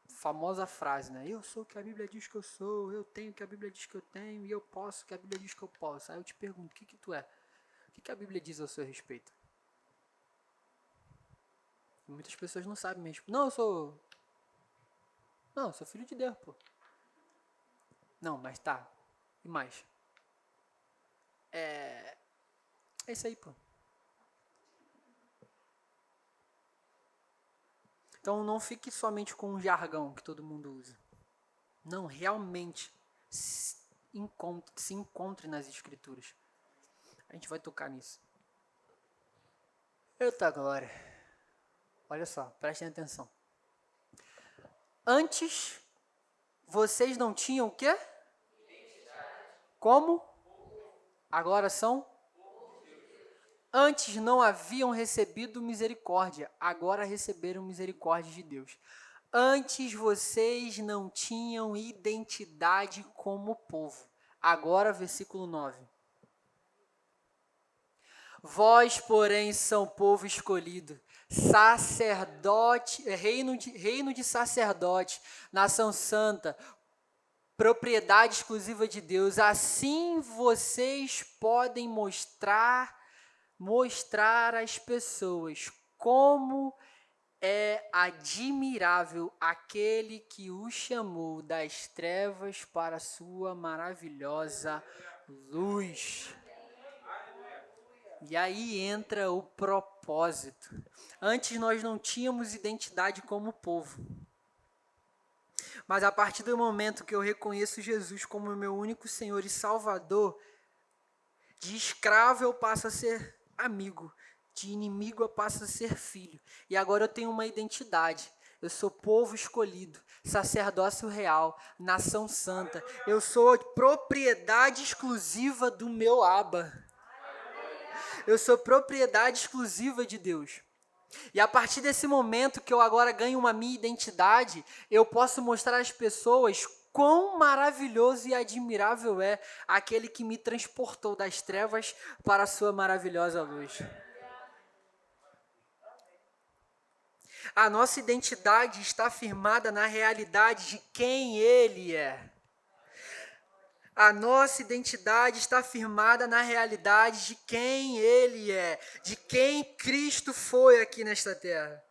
famosa frase, né? Eu sou o que a Bíblia diz que eu sou, eu tenho o que a Bíblia diz que eu tenho, e eu posso o que a Bíblia diz que eu posso. Aí eu te pergunto, o que tu é? O que a Bíblia diz ao seu respeito? E muitas pessoas não sabem mesmo. Não, eu sou filho de Deus, pô. Não, mas tá. E mais? É isso aí, pô. Então não fique somente com um jargão que todo mundo usa. Não, realmente se encontre nas escrituras. A gente vai tocar nisso. Eita glória. Olha só, prestem atenção. Antes, vocês não tinham o quê? Como? Agora são? Antes não haviam recebido misericórdia, agora receberam misericórdia de Deus. Antes vocês não tinham identidade como povo. Agora, versículo 9. Vós, porém, são povo escolhido, sacerdote, reino de sacerdote, nação santa, propriedade exclusiva de Deus. Assim vocês podem mostrar às pessoas como é admirável aquele que o chamou das trevas para a sua maravilhosa luz. E aí entra o propósito. Antes nós não tínhamos identidade como povo. Mas a partir do momento que eu reconheço Jesus como meu único Senhor e Salvador, de escravo eu passo a ser amigo, de inimigo eu passo a ser filho. E agora eu tenho uma identidade. Eu sou povo escolhido, sacerdócio real, nação santa. Eu sou propriedade exclusiva do meu Abba. Eu sou propriedade exclusiva de Deus. E a partir desse momento que eu agora ganho uma minha identidade, eu posso mostrar às pessoas quão maravilhoso e admirável é aquele que me transportou das trevas para a sua maravilhosa luz. A nossa identidade está firmada na realidade de quem Ele é. A nossa identidade está firmada na realidade de quem Ele é, de quem Cristo foi aqui nesta terra.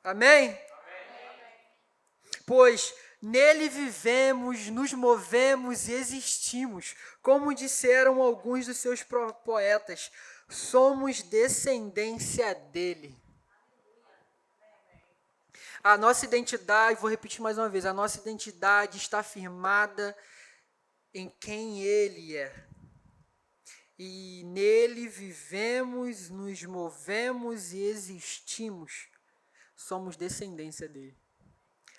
Amém? Pois nele vivemos, nos movemos e existimos, como disseram alguns dos seus poetas, somos descendência dele. A nossa identidade, vou repetir mais uma vez, a nossa identidade está firmada em quem Ele é. E nele vivemos, nos movemos e existimos. Somos descendência dele.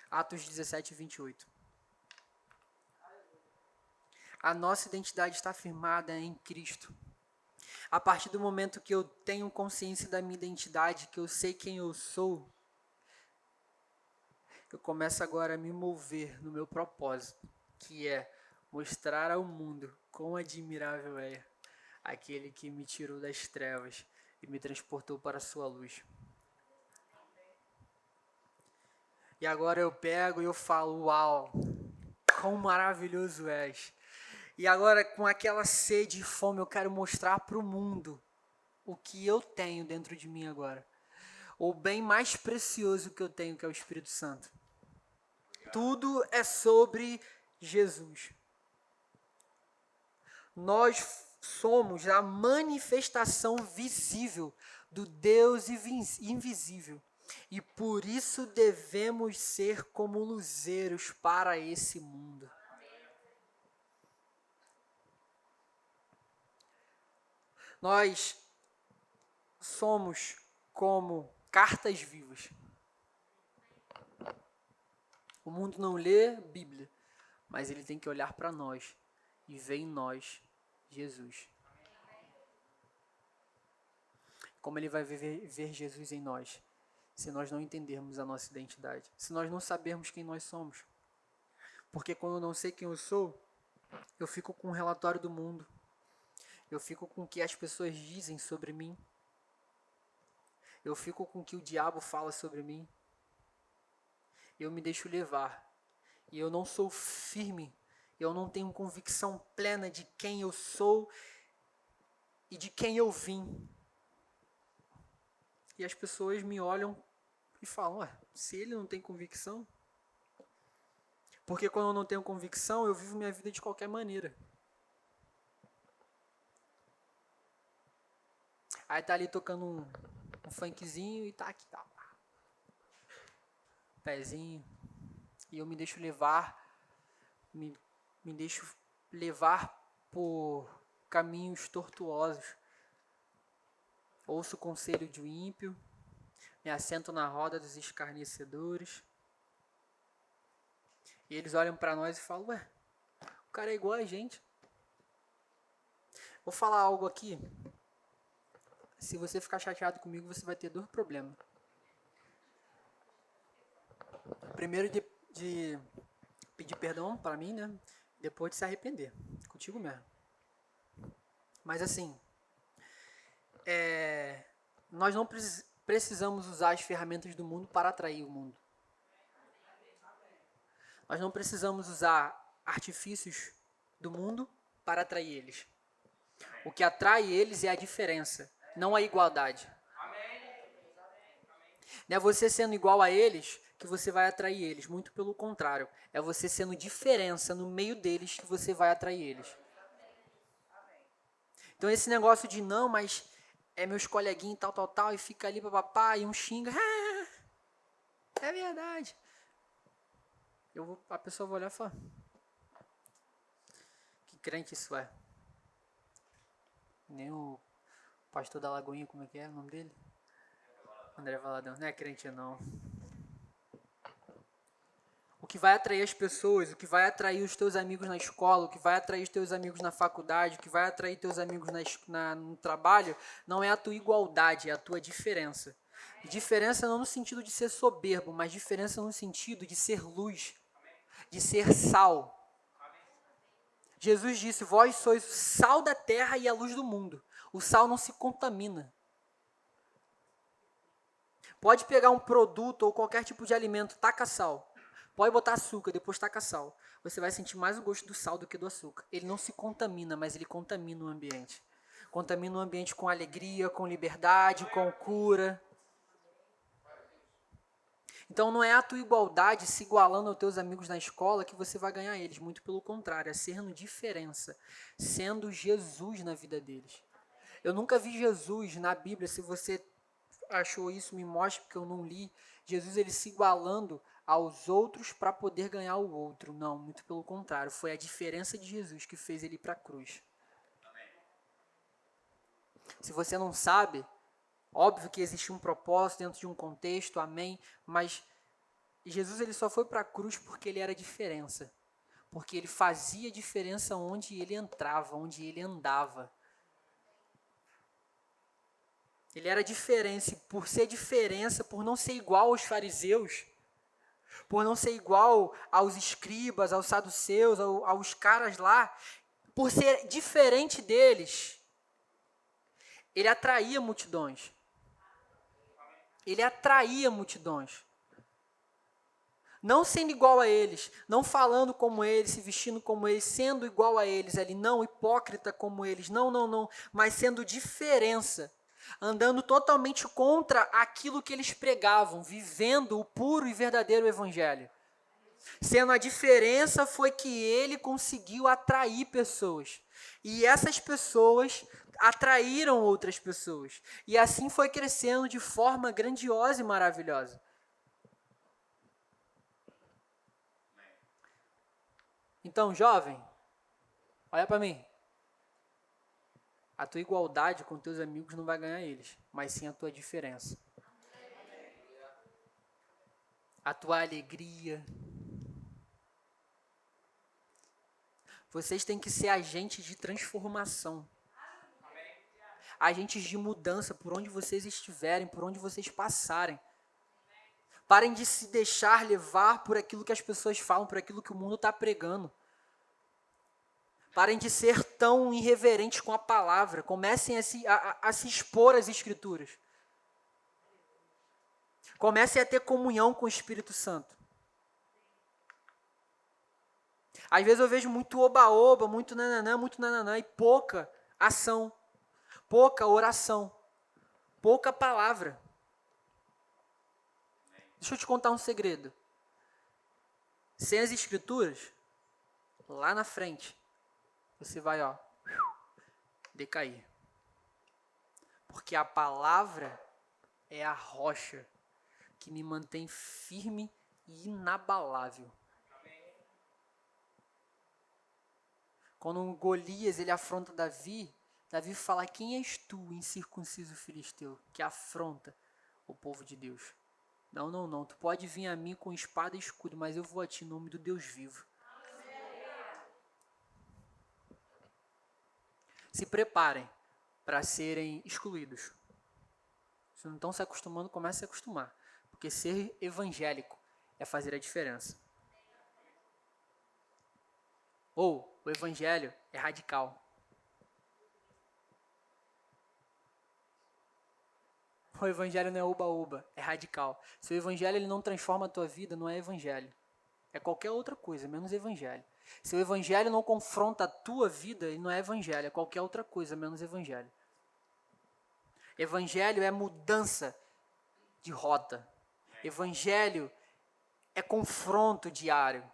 Atos 17, 28. A nossa identidade está firmada em Cristo. A partir do momento que eu tenho consciência da minha identidade, que eu sei quem eu sou, eu começo agora a me mover no meu propósito, que é mostrar ao mundo quão admirável é aquele que me tirou das trevas e me transportou para a sua luz. E agora eu pego e eu falo, uau, quão maravilhoso és. E agora com aquela sede e fome eu quero mostrar para o mundo o que eu tenho dentro de mim agora. O bem mais precioso que eu tenho, que é o Espírito Santo. Tudo é sobre Jesus. Nós somos a manifestação visível do Deus invisível. E por isso devemos ser como luzeiros para esse mundo. Nós somos como cartas vivas. O mundo não lê Bíblia, mas ele tem que olhar para nós e ver em nós Jesus. Como ele vai ver Jesus em nós, se nós não entendermos a nossa identidade, se nós não sabermos quem nós somos? Porque quando eu não sei quem eu sou, eu fico com um relatório do mundo, eu fico com o que as pessoas dizem sobre mim, eu fico com o que o diabo fala sobre mim, eu me deixo levar, e eu não sou firme, eu não tenho convicção plena de quem eu sou e de quem eu vim. E as pessoas me olham e falam, se ele não tem convicção, porque quando eu não tenho convicção, eu vivo minha vida de qualquer maneira. Aí tá ali tocando um funkzinho e tá aqui, tá. Pezinho. E eu me deixo levar, me deixo levar por caminhos tortuosos. Ouço o conselho de um ímpio, me assento na roda dos escarnecedores. E eles olham para nós e falam, o cara é igual a gente. Vou falar algo aqui. Se você ficar chateado comigo, você vai ter 2 problemas. Primeiro de pedir perdão para mim, né? Depois de se arrepender. Contigo mesmo. Mas assim, nós não precisamos usar as ferramentas do mundo para atrair o mundo. Nós não precisamos usar artifícios do mundo para atrair eles. O que atrai eles é a diferença, não a igualdade. Não é você sendo igual a eles que você vai atrair eles, muito pelo contrário. É você sendo diferença no meio deles que você vai atrair eles. Então esse negócio de não, mas é meus coleguinhas tal, e fica ali papapá, e um xinga, é verdade. A pessoa vai olhar e falar, que crente isso é? Nem o pastor da Lagoinha, como é que é o nome dele? André Valadão, não é crente não. O que vai atrair as pessoas, o que vai atrair os teus amigos na escola, o que vai atrair os teus amigos na faculdade, o que vai atrair teus amigos no trabalho, não é a tua igualdade, é a tua diferença. E diferença não no sentido de ser soberbo, mas diferença no sentido de ser luz, de ser sal. Jesus disse, vós sois o sal da terra e a luz do mundo. O sal não se contamina. Pode pegar um produto ou qualquer tipo de alimento, taca sal. Pode botar açúcar, depois taca sal. Você vai sentir mais o gosto do sal do que do açúcar. Ele não se contamina, mas ele contamina o ambiente. Contamina o ambiente com alegria, com liberdade, com cura. Então não é a tua igualdade se igualando aos teus amigos na escola que você vai ganhar eles. Muito pelo contrário, é sendo diferença. Sendo Jesus na vida deles. Eu nunca vi Jesus na Bíblia, se você achou isso, me mostre, porque eu não li. Jesus ele se igualando aos outros para poder ganhar o outro. Não, muito pelo contrário. Foi a diferença de Jesus que fez ele ir para a cruz. Se você não sabe, óbvio que existe um propósito dentro de um contexto, amém, mas Jesus ele só foi para a cruz porque ele era diferença. Porque ele fazia diferença onde ele entrava, onde ele andava. Ele era diferença, e por ser diferença, por não ser igual aos fariseus, por não ser igual aos escribas, aos saduceus, aos caras lá, por ser diferente deles, ele atraía multidões. Ele atraía multidões. Não sendo igual a eles, não falando como eles, se vestindo como eles, sendo igual a eles ali, não hipócrita como eles, não, mas sendo diferença. Andando totalmente contra aquilo que eles pregavam, vivendo o puro e verdadeiro evangelho. Sendo a diferença foi que ele conseguiu atrair pessoas. E essas pessoas atraíram outras pessoas. E assim foi crescendo de forma grandiosa e maravilhosa. Então, jovem, olha para mim. A tua igualdade com teus amigos não vai ganhar eles, mas sim a tua diferença. A tua alegria. Vocês têm que ser agentes de transformação. Agentes de mudança por onde vocês estiverem, por onde vocês passarem. Parem de se deixar levar por aquilo que as pessoas falam, por aquilo que o mundo está pregando. Parem de ser tão irreverentes com a palavra. Comecem a se expor às Escrituras. Comecem a ter comunhão com o Espírito Santo. Às vezes eu vejo muito oba-oba, muito nananã, e pouca ação, pouca oração, pouca palavra. Deixa eu te contar um segredo. Sem as Escrituras, lá na frente, você vai, decair. Porque a palavra é a rocha que me mantém firme e inabalável. Quando Golias ele afronta Davi, Davi fala: quem és tu, incircunciso filisteu, que afronta o povo de Deus? Não, tu pode vir a mim com espada e escudo, mas eu vou a ti em nome do Deus vivo. Se preparem para serem excluídos. Se não estão se acostumando, comece a se acostumar. Porque ser evangélico é fazer a diferença. Ou o evangelho é radical. O evangelho não é oba-oba, é radical. Se o evangelho ele não transforma a tua vida, não é evangelho. É qualquer outra coisa, menos evangelho. Se o evangelho não confronta a tua vida, ele não é evangelho, é qualquer outra coisa, menos evangelho. Evangelho é mudança de rota. Evangelho é confronto diário.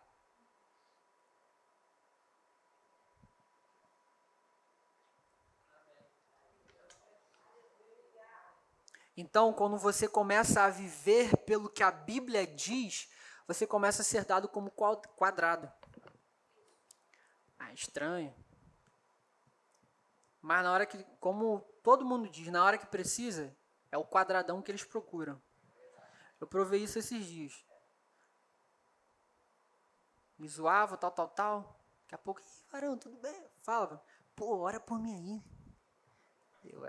Então, quando você começa a viver pelo que a Bíblia diz, você começa a ser dado como quadrado. Estranho. Mas na hora que, como todo mundo diz, na hora que precisa, é o quadradão que eles procuram. Eu provei isso esses dias. Me zoava, tal. Daqui a pouco, varão, tudo bem? Fala, pô, ora por mim aí.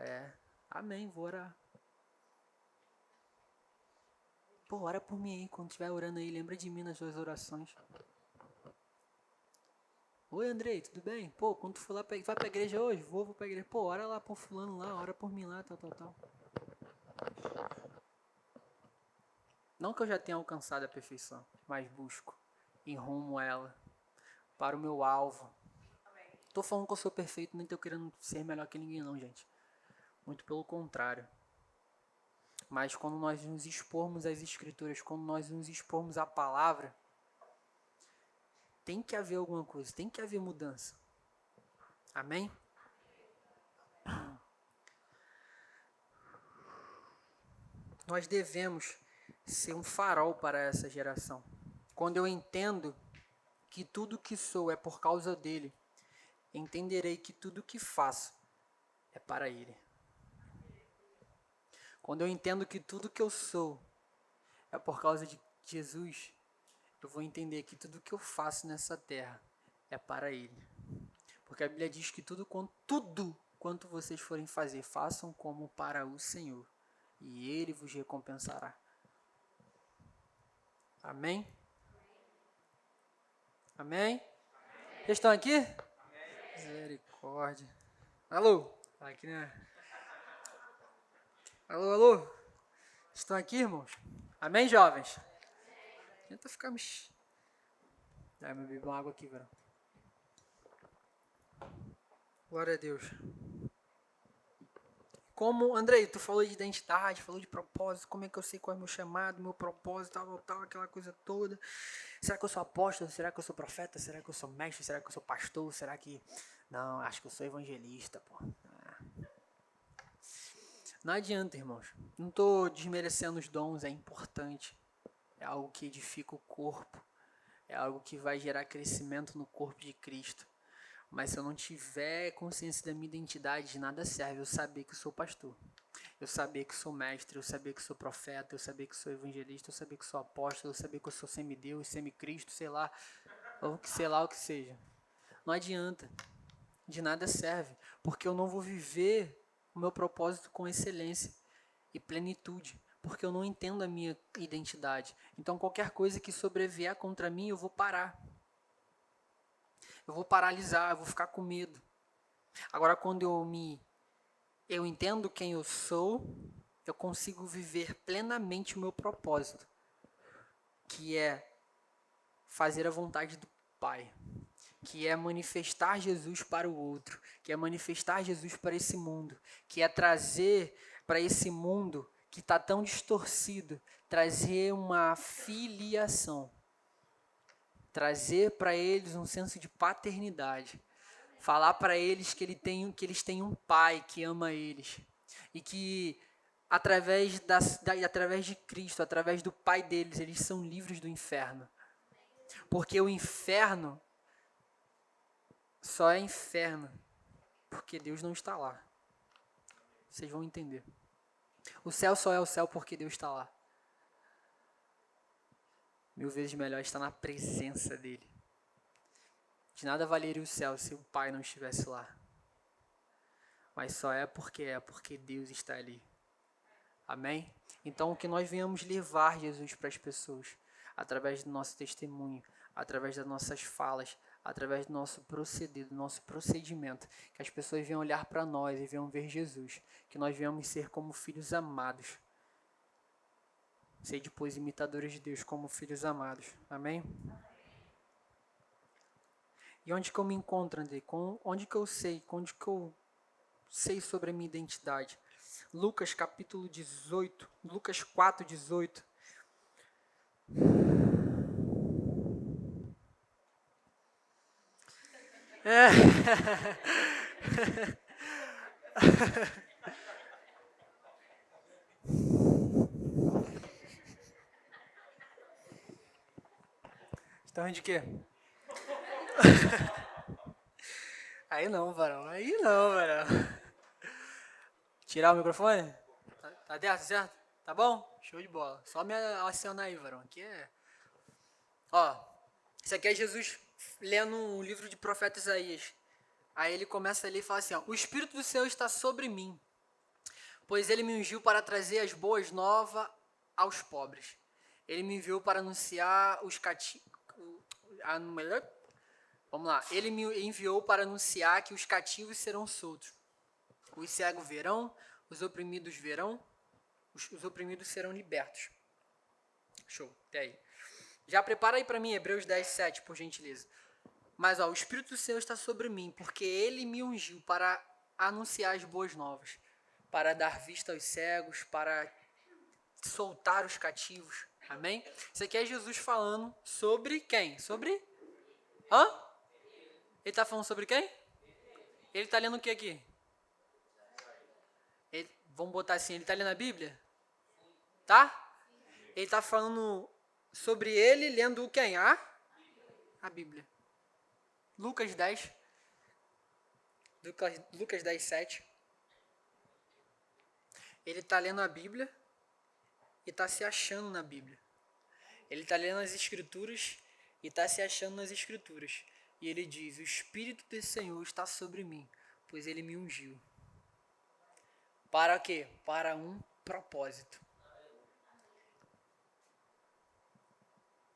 Amém, vou orar. Pô, ora por mim aí, quando estiver orando aí, lembra de mim nas suas orações. Oi, Andrei, tudo bem? Pô, quando tu for lá, vai pra igreja hoje? Vou pra igreja. Pô, ora lá por fulano lá, ora por mim lá, tal. Não que eu já tenha alcançado a perfeição, mas busco em rumo a ela, para o meu alvo. Tô falando que eu sou perfeito, nem tô querendo ser melhor que ninguém não, gente. Muito pelo contrário. Mas quando nós nos expormos às Escrituras, quando nós nos expormos à palavra, tem que haver alguma coisa, tem que haver mudança. Amém? Nós devemos ser um farol para essa geração. Quando eu entendo que tudo que sou é por causa dele, entenderei que tudo que faço é para ele. Quando eu entendo que tudo que eu sou é por causa de Jesus, eu vou entender que tudo que eu faço nessa terra é para ele. Porque a Bíblia diz que tudo quanto vocês forem fazer, façam como para o Senhor, e ele vos recompensará. Amém? Amém? Vocês estão aqui? Misericórdia. Alô? Aqui, né? Alô? Estão aqui, irmãos? Amém, jovens? Tenta ficar me... me beber uma água aqui, velho. Glória a Deus. Como, Andrei, tu falou de identidade, falou de propósito, como é que eu sei qual é o meu chamado, meu propósito, tal, aquela coisa toda. Será que eu sou apóstolo? Será que eu sou profeta? Será que eu sou mestre? Será que eu sou pastor? Será que... Não, acho que eu sou evangelista, pô. Não adianta, irmãos. Não estou desmerecendo os dons, é importante. É algo que edifica o corpo. É algo que vai gerar crescimento no corpo de Cristo. Mas se eu não tiver consciência da minha identidade, de nada serve eu saber que eu sou pastor. Eu saber que sou mestre, eu saber que sou profeta, eu saber que sou evangelista, eu saber que sou apóstolo, eu saber que eu sou semideus, semicristo, sei lá o que seja. Não adianta. De nada serve, porque eu não vou viver o meu propósito com excelência e plenitude, porque eu não entendo a minha identidade. Então qualquer coisa que sobrevier contra mim, eu vou parar. Eu vou paralisar, eu vou ficar com medo. Agora quando eu entendo quem eu sou, eu consigo viver plenamente o meu propósito, que é fazer a vontade do Pai, que é manifestar Jesus para o outro, que é manifestar Jesus para esse mundo, que é trazer para esse mundo que está tão distorcido, trazer uma filiação, trazer para eles um senso de paternidade, falar para eles que eles têm um pai que ama eles e que através de Cristo, através do pai deles, eles são livres do inferno, porque o inferno só é inferno porque Deus não está lá. Vocês vão entender. O céu só é o céu porque Deus está lá. 1000 vezes melhor estar na presença dele. De nada valeria o céu se o Pai não estivesse lá. Mas só é porque Deus está ali. Amém? Então que nós venhamos levar Jesus para as pessoas, através do nosso testemunho, através das nossas falas, através do nosso proceder, do nosso procedimento, que as pessoas venham olhar para nós e venham ver Jesus, que nós venhamos ser como filhos amados. Ser depois imitadores de Deus como filhos amados. Amém? E onde que eu me encontro, André? Onde que eu sei sobre a minha identidade? Lucas capítulo 18, Lucas 4, 18. É. Estão rindo de quê? Aí não, varão. Tirar o microfone? Tá dentro, certo? Tá bom? Show de bola. Só me acionar aí, varão. Aqui é... Ó, isso aqui é Jesus lendo um livro de profeta Isaías. Aí ele começa ali e fala assim, ó, o Espírito do Senhor está sobre mim, pois ele me ungiu para trazer as boas novas aos pobres. Ele me enviou para anunciar os cativos... Vamos lá. Ele me enviou para anunciar que os cativos serão soltos. Os cegos verão, os oprimidos verão, os oprimidos serão libertos. Show, até aí. Já prepara aí para mim, Hebreus 10, 7, por gentileza. Mas ó, o Espírito do Senhor está sobre mim, porque Ele me ungiu para anunciar as boas novas, para dar vista aos cegos, para soltar os cativos. Amém? Isso aqui é Jesus falando sobre quem? Sobre... Hã? Ele está falando sobre quem? Ele está lendo o que aqui? Vamos botar assim, ele está lendo a Bíblia? Tá? Ele está falando sobre ele, lendo quem? A Bíblia. Lucas 10, 7. Ele está lendo a Bíblia e está se achando na Bíblia. Ele está lendo as Escrituras e está se achando nas Escrituras. E ele diz, o Espírito do Senhor está sobre mim, pois ele me ungiu. Para quê? Para um propósito.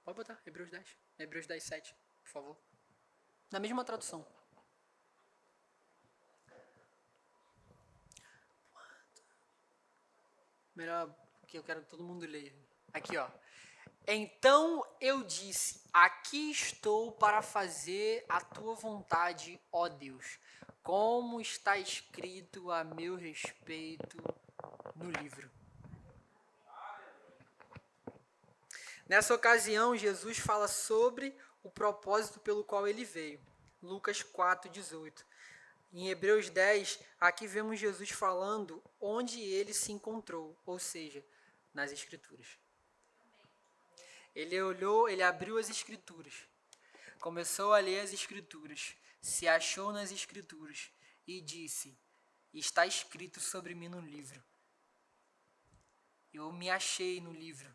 Pode botar, Hebreus 10. Hebreus 10, 7, por favor. Na mesma tradução. Melhor, porque eu quero que todo mundo leia. Aqui, ó. Então eu disse, aqui estou para fazer a tua vontade, ó Deus, como está escrito a meu respeito no livro. Nessa ocasião, Jesus fala sobre o propósito pelo qual ele veio. Lucas 4, 18. Em Hebreus 10, aqui vemos Jesus falando onde ele se encontrou, ou seja, nas Escrituras. Ele olhou, ele abriu as Escrituras, começou a ler as Escrituras, se achou nas Escrituras e disse: está escrito sobre mim no livro. Eu me achei no livro.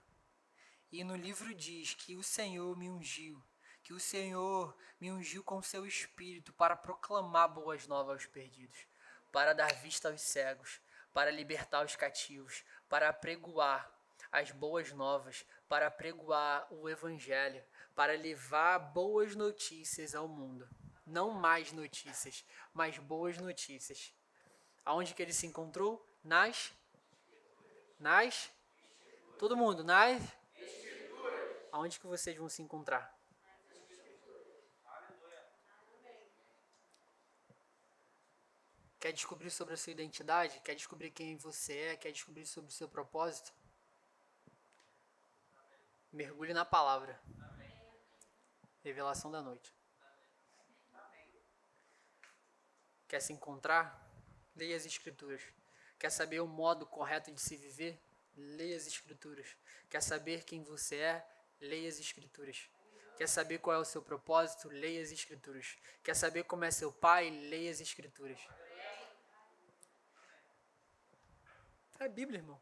E no livro diz que o Senhor me ungiu, que o Senhor me ungiu com seu Espírito para proclamar boas novas aos perdidos, para dar vista aos cegos, para libertar os cativos, para apregoar as boas novas, para apregoar o Evangelho, para levar boas notícias ao mundo. Não mais notícias, mas boas notícias. Aonde que ele se encontrou? Todo mundo, aonde que vocês vão se encontrar? Quer descobrir sobre a sua identidade? Quer descobrir quem você é? Quer descobrir sobre o seu propósito? Mergulhe na palavra. Revelação da noite. Quer se encontrar? Leia as Escrituras. Quer saber o modo correto de se viver? Leia as Escrituras. Quer saber quem você é? Leia as Escrituras. Quer saber qual é o seu propósito? Leia as Escrituras. Quer saber como é seu pai? Leia as Escrituras. É a Bíblia, irmão.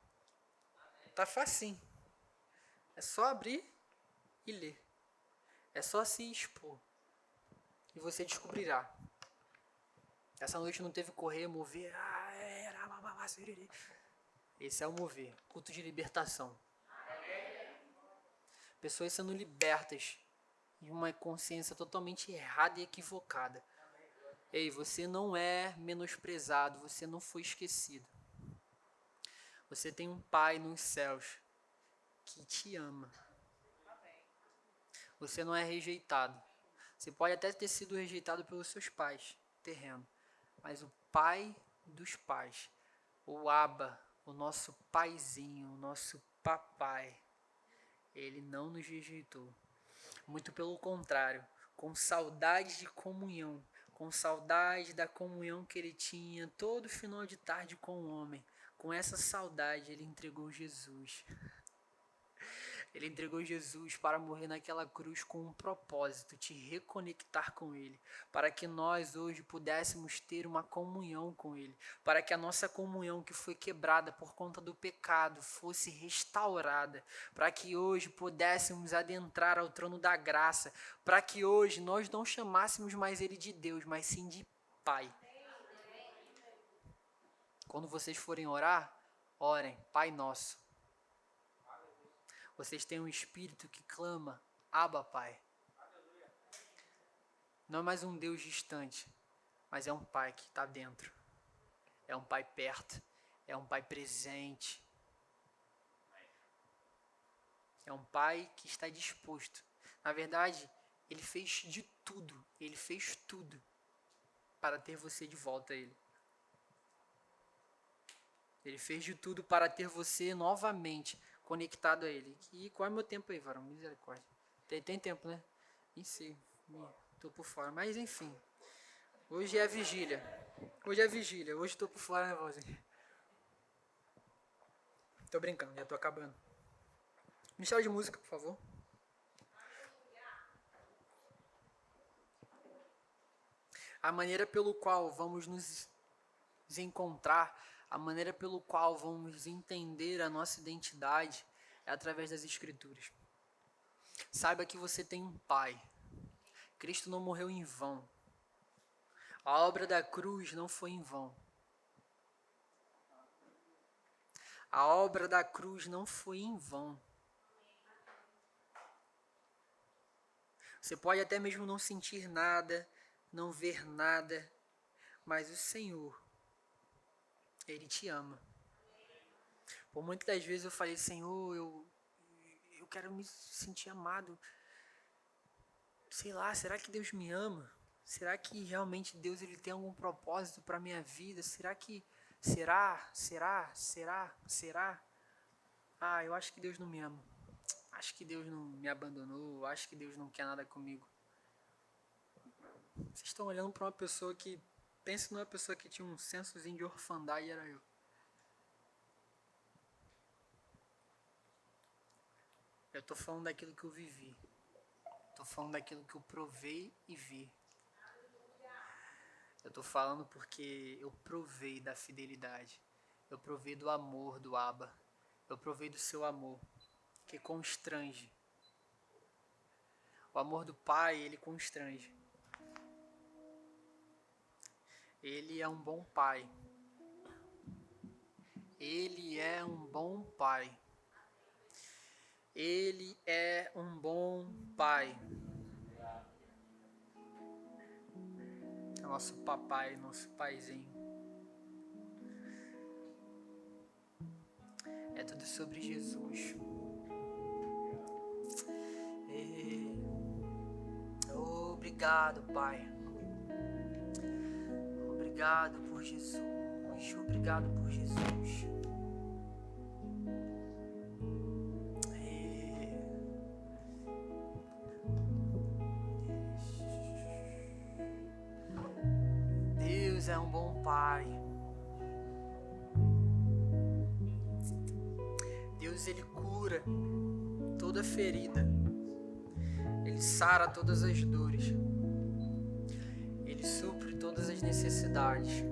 Tá facinho. É só abrir e ler. É só se expor. E você descobrirá. Essa noite não teve correr, mover. Esse é o mover. Culto de libertação. Pessoas sendo libertas de uma consciência totalmente errada e equivocada. Ei, você não é menosprezado, você não foi esquecido. Você tem um Pai nos céus que te ama. Você não é rejeitado. Você pode até ter sido rejeitado pelos seus pais, terreno. Mas o Pai dos pais, o Abba, o nosso paizinho, o nosso papai, ele não nos rejeitou. Muito pelo contrário, com saudade de comunhão, com saudade da comunhão que ele tinha todo final de tarde com o homem. Com essa saudade, ele entregou Jesus. Ele entregou Jesus para morrer naquela cruz com um propósito, te reconectar com Ele, para que nós hoje pudéssemos ter uma comunhão com Ele, para que a nossa comunhão que foi quebrada por conta do pecado fosse restaurada, para que hoje pudéssemos adentrar ao trono da graça, para que hoje nós não chamássemos mais Ele de Deus, mas sim de Pai. Quando vocês forem orar, orem, Pai Nosso. Vocês têm um espírito que clama, Abba, Pai. Não é mais um Deus distante, mas é um Pai que está dentro. É um Pai perto, é um Pai presente. É um Pai que está disposto. Na verdade, Ele fez de tudo, Ele fez tudo para ter você de volta a Ele. Ele fez de tudo para ter você novamente conectado a Ele. E qual é o meu tempo aí, varão? Misericórdia. Tem tempo, né? Nem sei. Tô por fora. Mas enfim. Hoje é a vigília. Hoje tô por fora, né, vozinha? Tô brincando, já tô acabando. Ministério de música, por favor. A maneira pelo qual vamos nos encontrar, a maneira pelo qual vamos entender a nossa identidade é através das Escrituras. Saiba que você tem um Pai. Cristo não morreu em vão. A obra da cruz não foi em vão. A obra da cruz não foi em vão. Você pode até mesmo não sentir nada, não ver nada, mas o Senhor, Ele te ama. Por muitas das vezes eu falei, Senhor, eu quero me sentir amado. Sei lá, será que Deus me ama? Será que realmente Deus ele tem algum propósito para minha vida? Será? Ah, eu acho que Deus não me ama. Acho que Deus não me abandonou. Acho que Deus não quer nada comigo. Vocês estão olhando para uma pessoa que Pense numa pessoa que tinha um sensozinho de orfandade, era eu. Eu tô falando daquilo que eu vivi. Tô falando daquilo que eu provei e vi. Eu tô falando porque eu provei da fidelidade. Eu provei do amor do Abba. Eu provei do seu amor, que constrange. O amor do Pai, ele constrange. Ele é um bom Pai. Ele é um bom Pai. Ele é um bom Pai. É nosso papai, nosso paizinho. É tudo sobre Jesus. Obrigado, Pai. Obrigado por Jesus. Obrigado por Jesus. Deus é um bom Pai. Deus, ele cura toda ferida. Ele sara todas as dores. Ele supre todas as necessidades.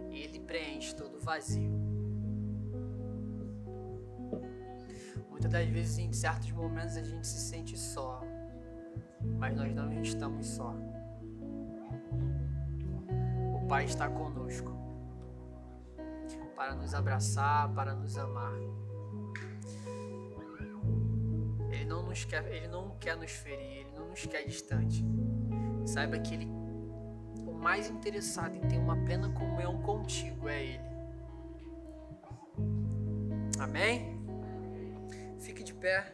E ele preenche todo o vazio. Muitas das vezes, em certos momentos, a gente se sente só. Mas nós não estamos só. O Pai está conosco. Para nos abraçar, para nos amar. Ele não quer nos ferir, ele não nos quer distante. Saiba que o mais interessado em ter uma plena comunhão contigo é ele. Amém? Fique de pé.